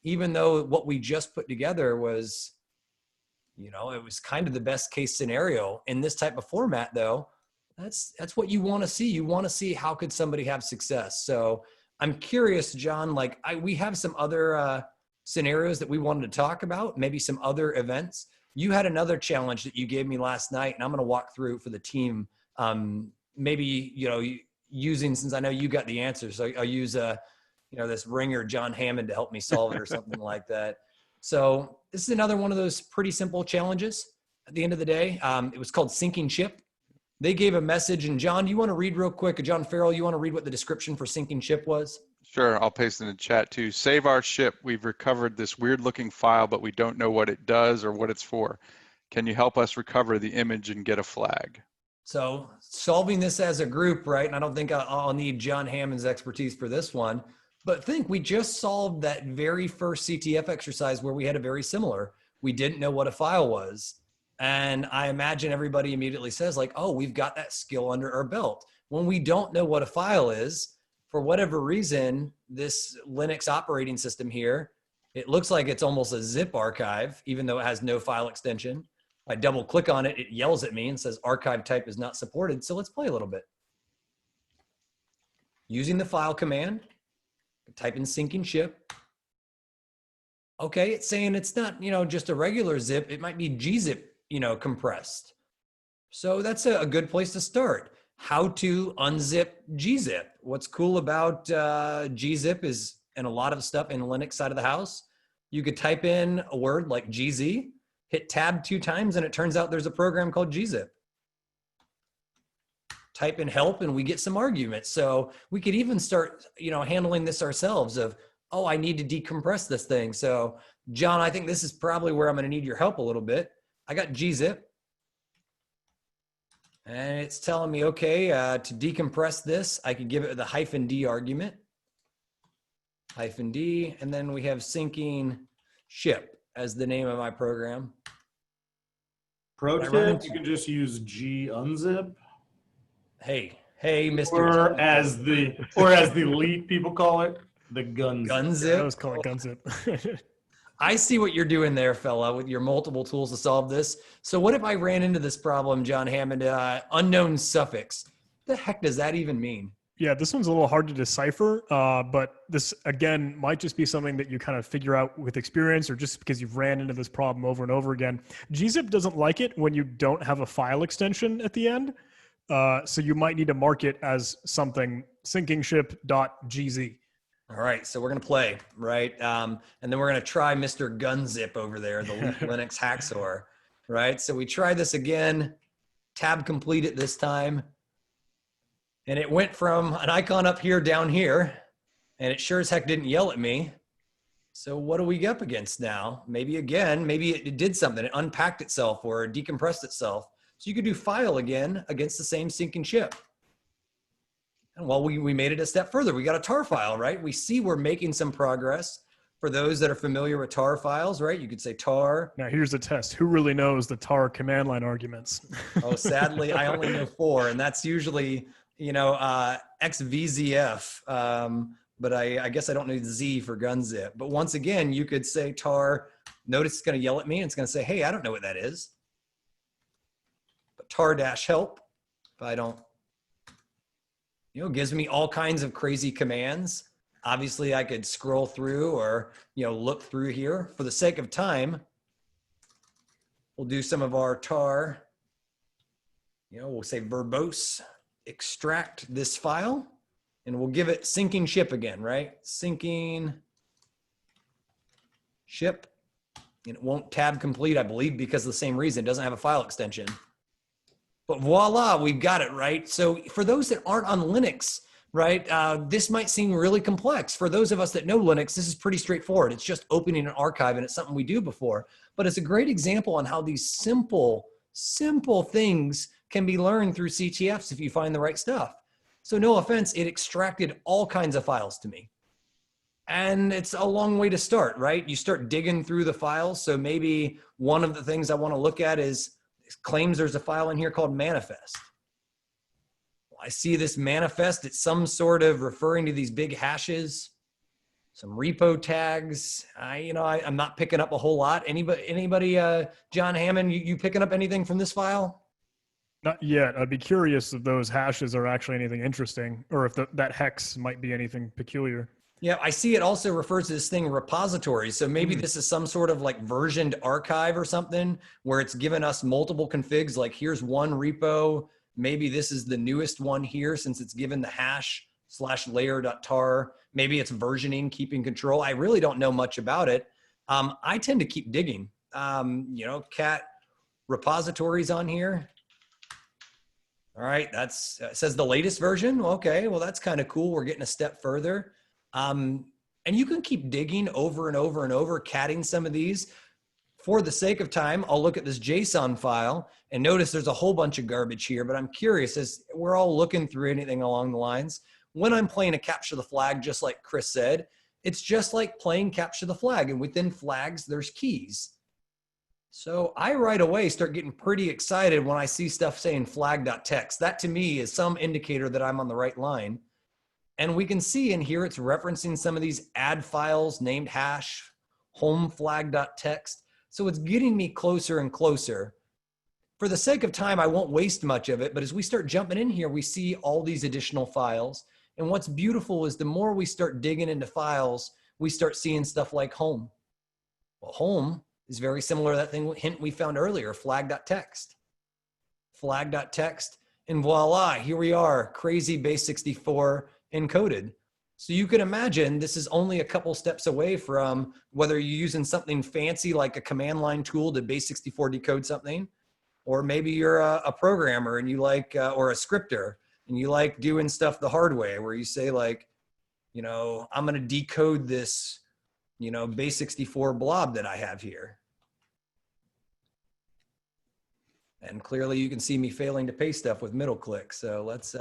even though what we just put together was, it was kind of the best case scenario in this type of format, though, that's what you want to see. You want to see how could somebody have success. So I'm curious, John, we have some other scenarios that we wanted to talk about, maybe some other events. You had another challenge that you gave me last night, and I'm going to walk through for the team. Maybe, using, since I know you got the answers, so I'll use this ringer, John Hammond, to help me solve it or something like that. So this is another one of those pretty simple challenges at the end of the day. It was called Sinking Ship. They gave a message, and John, you want to read real quick? John Farrell, you want to read what the description for Sinking Ship was? Sure, I'll paste in the chat too. Save our ship. We've recovered this weird looking file, but we don't know what it does or what it's for. Can you help us recover the image and get a flag? So solving this as a group, right? And I don't think I'll need John Hammond's expertise for this one, but think we just solved that very first CTF exercise where we had a very similar. We didn't know what a file was. And I imagine everybody immediately says oh, we've got that skill under our belt. When we don't know what a file is, for whatever reason, this Linux operating system here, it looks like it's almost a zip archive, even though it has no file extension. I double click on it, it yells at me and says archive type is not supported. So let's play a little bit. Using the file command, type in sinking ship. Okay, it's saying it's not, just a regular zip. It might be gzip, compressed. So that's a good place to start. How to unzip gzip. What's cool about gzip is, and a lot of stuff in the Linux side of the house, you could type in a word like gz, hit tab 2 times, and it turns out there's a program called gzip. Type in help and we get some arguments. So we could even start, handling this ourselves of, oh, I need to decompress this thing. So John, I think this is probably where I'm going to need your help a little bit. I got gzip. And it's telling me, okay, to decompress this, I could give it the -d argument. -d, and then we have sinking ship as the name of my program. Pro tip, you can just use Unzip. Hey, Mr. Or as the elite people call it, the Gunzip. Gunzip. Yeah, I was calling Gunzip. I see what you're doing there, fella, with your multiple tools to solve this. So what if I ran into this problem, John Hammond, unknown suffix? The heck does that even mean? Yeah, this one's a little hard to decipher, but this, again, might just be something that you kind of figure out with experience or just because you've ran into this problem over and over again. Gzip doesn't like it when you don't have a file extension at the end. So you might need to mark it as something syncingship.gz. All right, so we're going to play, right? And then we're going to try Mr. Gunzip over there, the Linux hacksaw, right? So we try this again, tab complete it this time. And it went from an icon up here down here, and it sure as heck didn't yell at me. So what are we up against now? Maybe again, maybe it did something. It unpacked itself or decompressed itself. So you could do file again against the same syncing ship. And well, we made it a step further. We got a tar file, right? We see we're making some progress. For those that are familiar with tar files, right? You could say tar. Now here's the test. Who really knows the tar command line arguments? Oh, sadly, I only know 4, and that's usually, you know, XVZF. But I guess I don't know Z for gunzip. But once again, you could say tar. Notice it's going to yell at me. And it's going to say, hey, I don't know what that is. But tar-help, if I don't, you know, gives me all kinds of crazy commands. Obviously, I could scroll through or, you know, look through here. For the sake of time, we'll do some of our tar. You know, we'll say verbose, extract this file, and we'll give it syncing ship again, right? Syncing ship, and it won't tab complete, I believe, because of the same reason. It doesn't have a file extension. But voila, we've got it, right? So for those that aren't on Linux, right, this might seem really complex. For those of us that know Linux, this is pretty straightforward. It's just opening an archive, and it's something we do before. But it's a great example on how these simple things can be learned through CTFs if you find the right stuff. So no offense, it extracted all kinds of files to me. And it's a long way to start, right? You start digging through the files. So maybe one of the things I want to look at is, it claims there's a file in here called manifest. Well, I see this manifest. It's some sort of referring to these big hashes, some repo tags. I'm not picking up a whole lot. Anybody, John Hammond, you picking up anything from this file? Not yet. I'd be curious if those hashes are actually anything interesting, or if that hex might be anything peculiar. Yeah, I see it also refers to this thing repository. So maybe this is some sort of like versioned archive or something where it's given us multiple configs. Like here's one repo. Maybe this is the newest one here since it's given the hash /layer.tar. Maybe it's versioning, keeping control. I really don't know much about it. I tend to keep digging. Cat repositories on here. All right, it says the latest version. Okay, well, that's kind of cool. We're getting a step further. And you can keep digging over and over and over, catting some of these. For the sake of time, I'll look at this JSON file and notice there's a whole bunch of garbage here, but I'm curious as we're all looking through anything along the lines. When I'm playing a capture the flag, just like Chris said, it's just like playing capture the flag, and within flags, there's keys. So I right away start getting pretty excited when I see stuff saying flag.txt. That to me is some indicator that I'm on the right line. And we can see in here, it's referencing some of these add files named hash, home flag.txt. So it's getting me closer and closer. For the sake of time, I won't waste much of it, but as we start jumping in here, we see all these additional files. And what's beautiful is the more we start digging into files, we start seeing stuff like home. Well, home is very similar to that hint we found earlier, flag.txt. Flag.txt, and voila, here we are, crazy base 64 encoded. So you can imagine this is only a couple steps away from whether you're using something fancy like a command line tool to base 64 decode something, or maybe you're a programmer and you like, or a scripter, and you like doing stuff the hard way where you say like, I'm going to decode this, base 64 blob that I have here. And clearly you can see me failing to paste stuff with middle click. So let's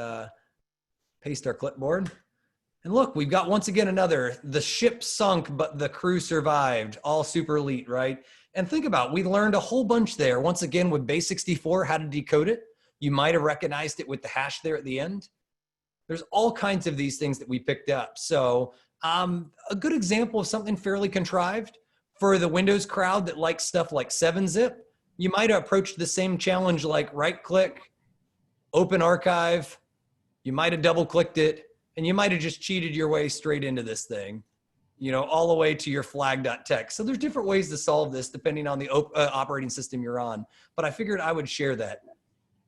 paste our clipboard. And look, we've got once again the ship sunk, but the crew survived. All super elite, right? And think about, we learned a whole bunch there. Once again, with base 64, how to decode it. You might have recognized it with the hash there at the end. There's all kinds of these things that we picked up. So a good example of something fairly contrived for the Windows crowd that likes stuff like 7-zip, you might have approached the same challenge like right click, open archive, you might have double clicked it, and you might have just cheated your way straight into this thing, you know, all the way to your flag.tech. So there's different ways to solve this depending on the operating system you're on. But I figured I would share that.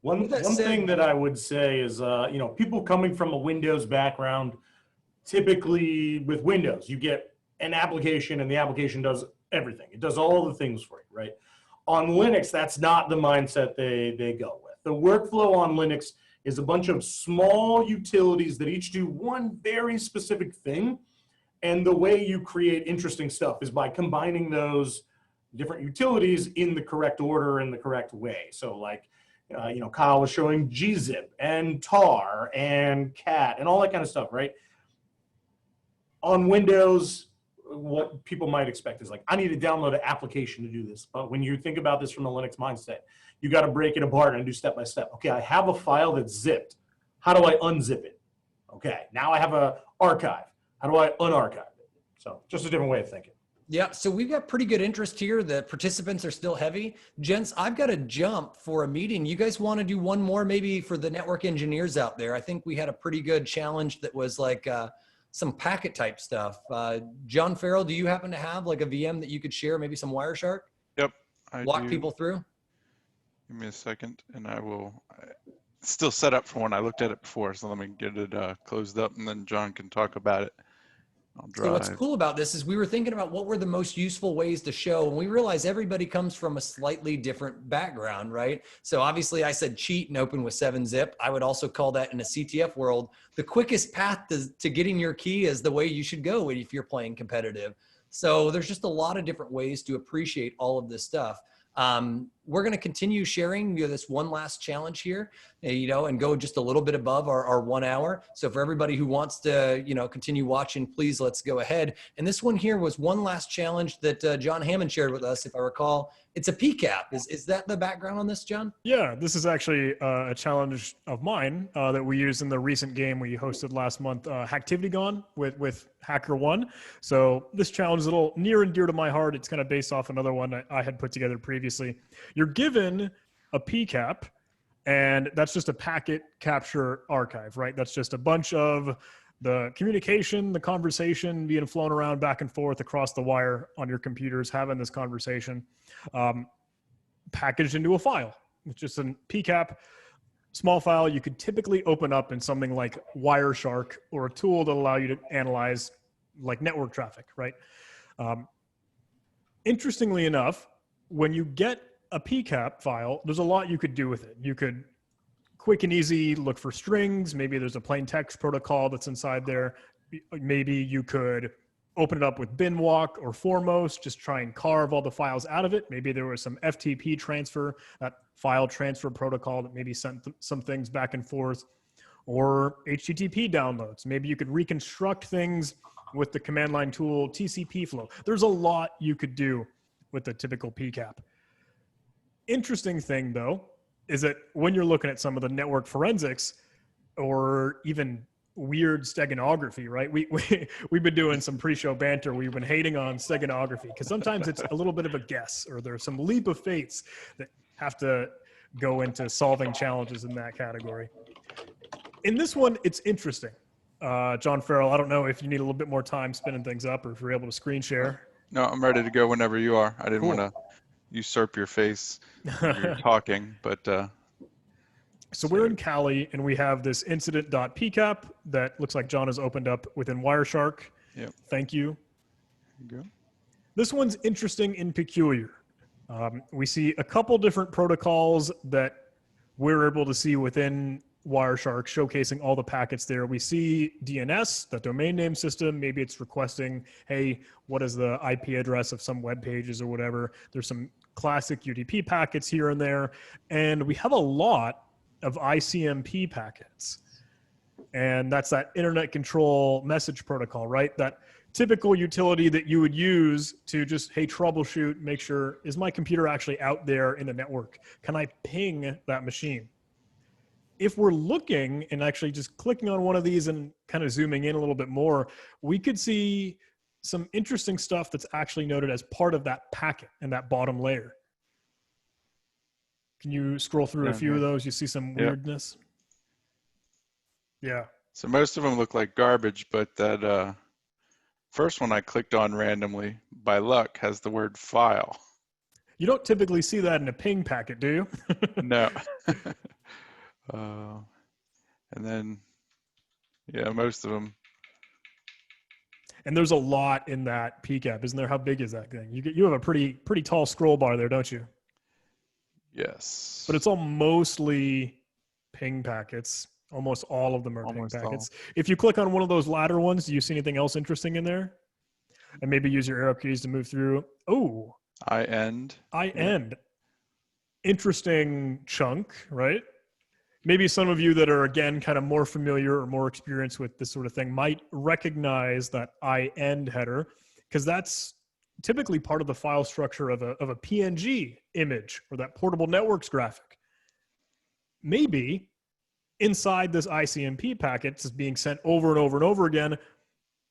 One thing that I would say is, you know, people coming from a Windows background, typically with Windows, you get an application and the application does everything. It does all the things for you, right? On Linux, that's not the mindset they go with. The workflow on Linux is a bunch of small utilities that each do one very specific thing. And the way you create interesting stuff is by combining those different utilities in the correct order, in the correct way. So like, you know, Kyle was showing gzip and tar and cat and all that kind of stuff, right? On Windows, what people might expect is like, I need to download an application to do this. But when you think about this from the Linux mindset, you got to break it apart and do step by step. Okay, I have a file that's zipped. How do I unzip it? Okay, now I have an archive. How do I unarchive it? So just a different way of thinking. Yeah, so we've got pretty good interest here. The participants are still heavy. Gents, I've got to jump for a meeting. You guys want to do one more maybe for the network engineers out there? I think we had a pretty good challenge that was like some packet type stuff. John Farrell, do you happen to have like a VM that you could share, maybe some Wireshark? Yep, I Walk do. people through? Give me a second, and I will. It's still set up for when I looked at it before, so let me get it closed up, and then John can talk about it. So what's cool about this is we were thinking about what were the most useful ways to show, and we realized everybody comes from a slightly different background, right? So obviously I said cheat and open with 7-zip. I would also call that in a CTF world, the quickest path to getting your key is the way you should go if you're playing competitive. So there's just a lot of different ways to appreciate all of this stuff. We're going to continue sharing this one last challenge here, you know, and go just a little bit above our 1 hour. So for everybody who wants to, you know, continue watching, please let's go ahead. And this one here was one last challenge that John Hammond shared with us, if I recall. It's a PCAP. Is that the background on this, John? Yeah, this is actually a challenge of mine that we used in the recent game we hosted last month, Hacktivity Gone with HackerOne. So this challenge is a little near and dear to my heart. It's kind of based off another one I had put together previously. You're given a PCAP, and that's just a packet capture archive, right? That's just a bunch of the communication, the conversation being flown around back and forth across the wire on your computers, having this conversation packaged into a file. It's just a PCAP, small file you could typically open up in something like Wireshark or a tool that allow you to analyze like network traffic, right? Interestingly enough, when you get a PCAP file, there's a lot you could do with it. You could quick and easy look for strings. Maybe there's a plain text protocol that's inside there. Maybe you could open it up with binwalk or foremost, just try and carve all the files out of it. Maybe there was some FTP transfer, that file transfer protocol that maybe sent some things back and forth, or HTTP downloads. Maybe you could reconstruct things with the command line tool TCP flow. There's a lot you could do with the typical PCAP. Interesting thing though, is that when you're looking at some of the network forensics or even weird steganography, right? We've been doing some pre-show banter. We've been hating on steganography because sometimes it's a little bit of a guess, or there's some leap of faiths that have to go into solving challenges in that category. In this one, it's interesting. John Farrell, I don't know if you need a little bit more time spinning things up or if you're able to screen share. No, I'm ready to go whenever you are. I didn't Cool. want to usurp your face when you're talking, but so we're in Kali, and we have this incident.pcap that looks like John has opened up within Wireshark. Yep. Thank you. There you go. This one's interesting and peculiar. We see a couple different protocols that we're able to see within Wireshark, showcasing all the packets there. We see DNS, the domain name system. Maybe it's requesting, hey, what is the IP address of some web pages or whatever. There's some classic UDP packets here and there. And we have a lot of ICMP packets. And that's that internet control message protocol, right? That typical utility that you would use to just, hey, troubleshoot, make sure, is my computer actually out there in the network? Can I ping that machine? If we're looking and actually just clicking on one of these and kind of zooming in a little bit more, we could see some interesting stuff that's actually noted as part of that packet and that bottom layer. Can you scroll through a few of those? You see some weirdness? Yeah. So most of them look like garbage, but that first one I clicked on randomly by luck has the word file. You don't typically see that in a ping packet, do you? No. And then, yeah, most of them. And there's a lot in that PCAP, isn't there? How big is that thing? You have a pretty tall scroll bar there, don't you? Yes. But it's all mostly ping packets. Almost all of them are Almost ping all. packets. If you click on one of those latter ones, do you see anything else interesting in there? And maybe use your arrow keys to move through. Oh, I end. Interesting chunk, right? Maybe some of you that are, again, kind of more familiar or more experienced with this sort of thing might recognize that I end header, because that's typically part of the file structure of a PNG image or that portable networks graphic. Maybe inside this ICMP packet that's being sent over and over and over again,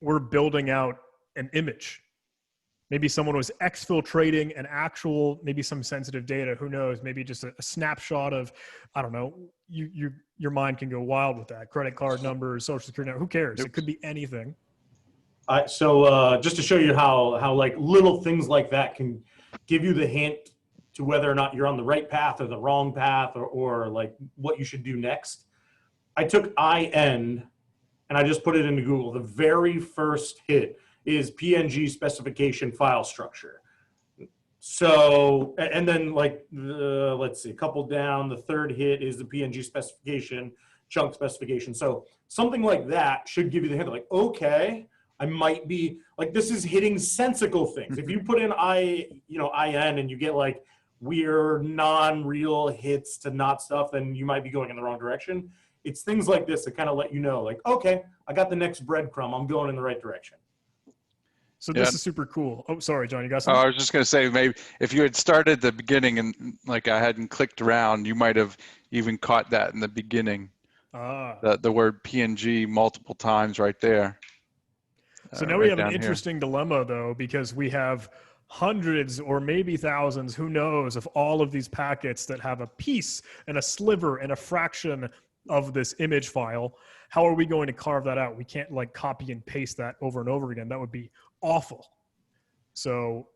we're building out an image. Maybe someone was exfiltrating an actual, maybe some sensitive data, who knows, maybe just a snapshot of, I don't know, your mind can go wild with that. Credit card numbers, social security number, who cares? It could be anything. So just to show you how like little things like that can give you the hint to whether or not you're on the right path or the wrong path, or like what you should do next. I took IN and I just put it into Google. The very first hit is PNG specification file structure. So, and then like, let's see, a couple down, the third hit is the PNG specification, chunk specification. So something like that should give you the hint, like, okay, I might be, like, this is hitting sensical things. If you put in IN and you get like weird non-real hits to not stuff, then you might be going in the wrong direction. It's things like this that kind of let you know, like, okay, I got the next breadcrumb. I'm going in the right direction. So this is super cool. Oh, sorry, John, you got something? I was just going to say, maybe if you had started at the beginning and like I hadn't clicked around, you might have even caught that in the beginning. The word PNG multiple times right there. So now we have an interesting dilemma, though, because we have hundreds or maybe thousands, who knows, of all of these packets that have a piece and a sliver and a fraction of this image file. How are we going to carve that out? We can't like copy and paste that over and over again. That would be awful. So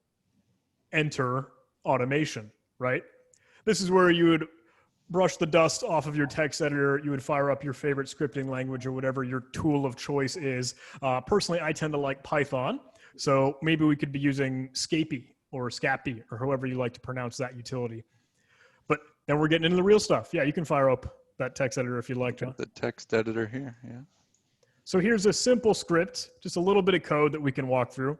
enter automation, right? This is where you would brush the dust off of your text editor. You would fire up your favorite scripting language or whatever your tool of choice is. Personally, I tend to like Python. So maybe we could be using Scapy or Scapy or however you like to pronounce that utility. But then we're getting into the real stuff. Yeah, you can fire up that text editor if you'd like, John. The text editor here, yeah. So here's a simple script, just a little bit of code that we can walk through.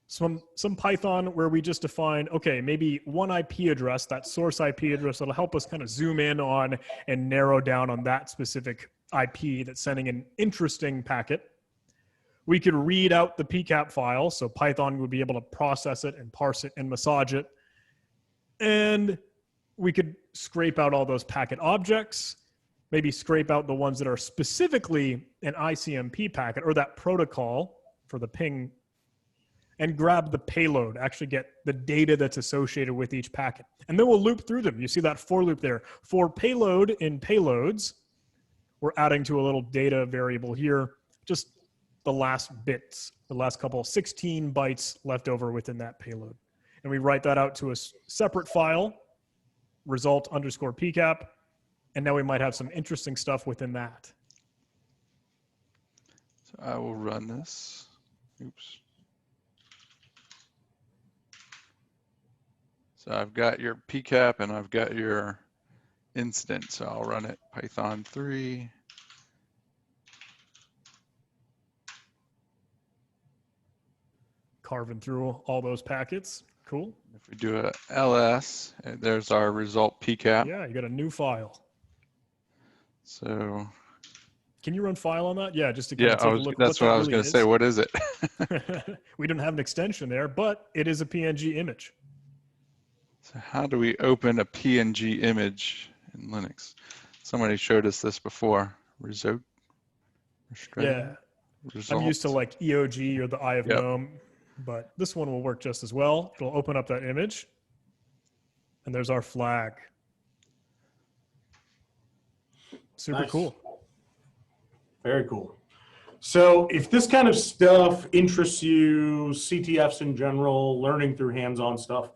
Some Python where we just define, okay, maybe one IP address, that source IP address, that'll help us kind of zoom in on and narrow down on that specific IP that's sending an interesting packet. We could read out the PCAP file, so Python would be able to process it and parse it and massage it. And we could scrape out all those packet objects, maybe scrape out the ones that are specifically an ICMP packet or that protocol for the ping, and grab the payload, actually get the data that's associated with each packet. And then we'll loop through them. You see that for loop there. For payload in payloads, we're adding to a little data variable here, just the last bits, the last couple, 16 bytes left over within that payload. And we write that out to a separate file, result _ PCAP, and now we might have some interesting stuff within that. So I will run this. Oops. So I've got your PCAP and I've got your incident. So I'll run it Python 3. Carving through all those packets. Cool. If we do a ls, there's our result PCAP. Yeah, you got a new file. So can you run file on that? Yeah, just to kind of take a look. That's what I was going to say. What is it? We don't have an extension there, but it is a PNG image. So how do we open a PNG image in Linux? Somebody showed us this before. Yeah, I'm used to like EOG or the Eye of GNOME, but this one will work just as well. It'll open up that image, and there's our flag. Super cool. Very cool. So if this kind of stuff interests you, CTFs in general, learning through hands-on stuff,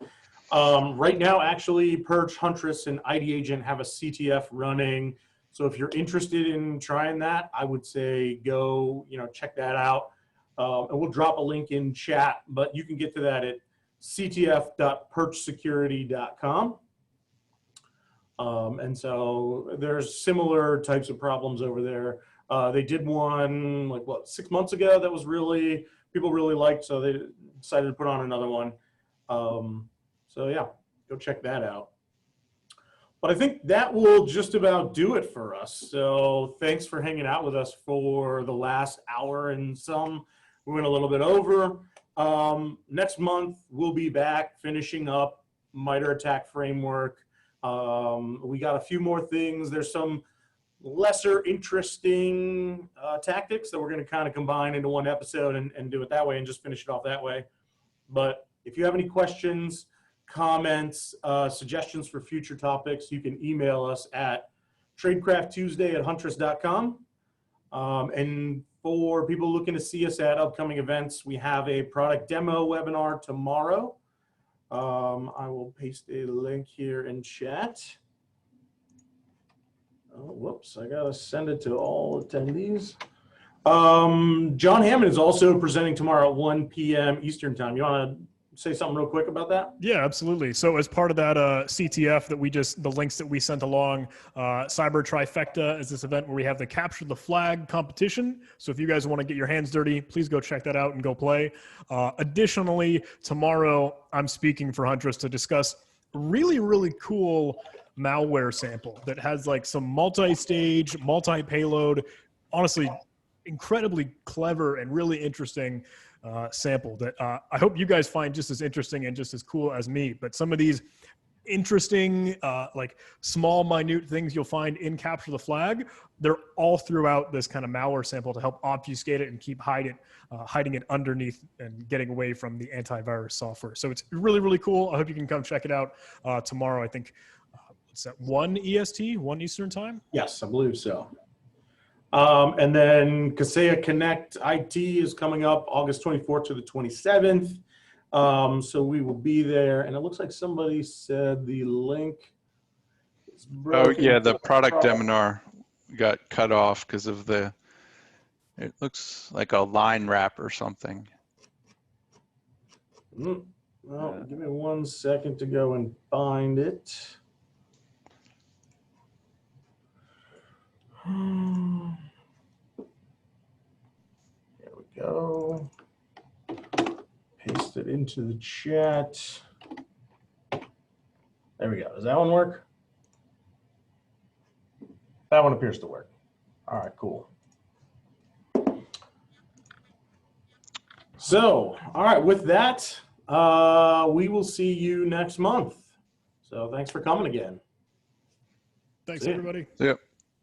right now, actually, Purge, Huntress, and ID Agent have a CTF running. So if you're interested in trying that, I would say go, check that out. And we'll drop a link in chat, but you can get to that at ctf.purchsecurity.com. And so there's similar types of problems over there. They did one 6 months ago that was people really liked, so they decided to put on another one. So yeah, go check that out. But I think that will just about do it for us. So thanks for hanging out with us for the last hour and some. We went a little bit over. Next month, we'll be back finishing up MITRE ATT&CK framework. We got a few more things. There's some lesser interesting tactics that we're going to kind of combine into one episode and do it that way and just finish it off that way. But if you have any questions, comments, suggestions for future topics, you can email us at tradecrafttuesday@huntress.com. And for people looking to see us at upcoming events, we have a product demo webinar tomorrow. I will paste a link here in chat. Oh, whoops, I gotta send it to all attendees. John Hammond is also presenting tomorrow at 1 p.m. Eastern time. You wanna say something real quick about that? Yeah, absolutely. So as part of that CTF that the links that we sent along, Cyber Trifecta is this event where we have the Capture the Flag competition. So if you guys want to get your hands dirty, please go check that out and go play. Additionally, tomorrow I'm speaking for Huntress to discuss a really, really cool malware sample that has some multi-stage, multi-payload, honestly, incredibly clever and really interesting sample that I hope you guys find just as interesting and just as cool as me. But some of these interesting, small, minute things you'll find in Capture the Flag, they're all throughout this kind of malware sample to help obfuscate it and keep hiding it underneath and getting away from the antivirus software. So it's really, really cool. I hope you can come check it out tomorrow. I think it's at 1 EST, 1 Eastern time? Yes, I believe so. And then Kaseya Connect IT is coming up August 24th to the 27th. So we will be there. And it looks like somebody said the link is broken. Oh, yeah, the product seminar got cut off because of it looks like a line wrap or something. Well, give me 1 second to go and find it. There we go. Paste it into the chat. There we go. Does that one work? That one appears to work. All right, cool. So, all right, with that, we will see you next month. So thanks for coming again. Thanks, everybody. Yep.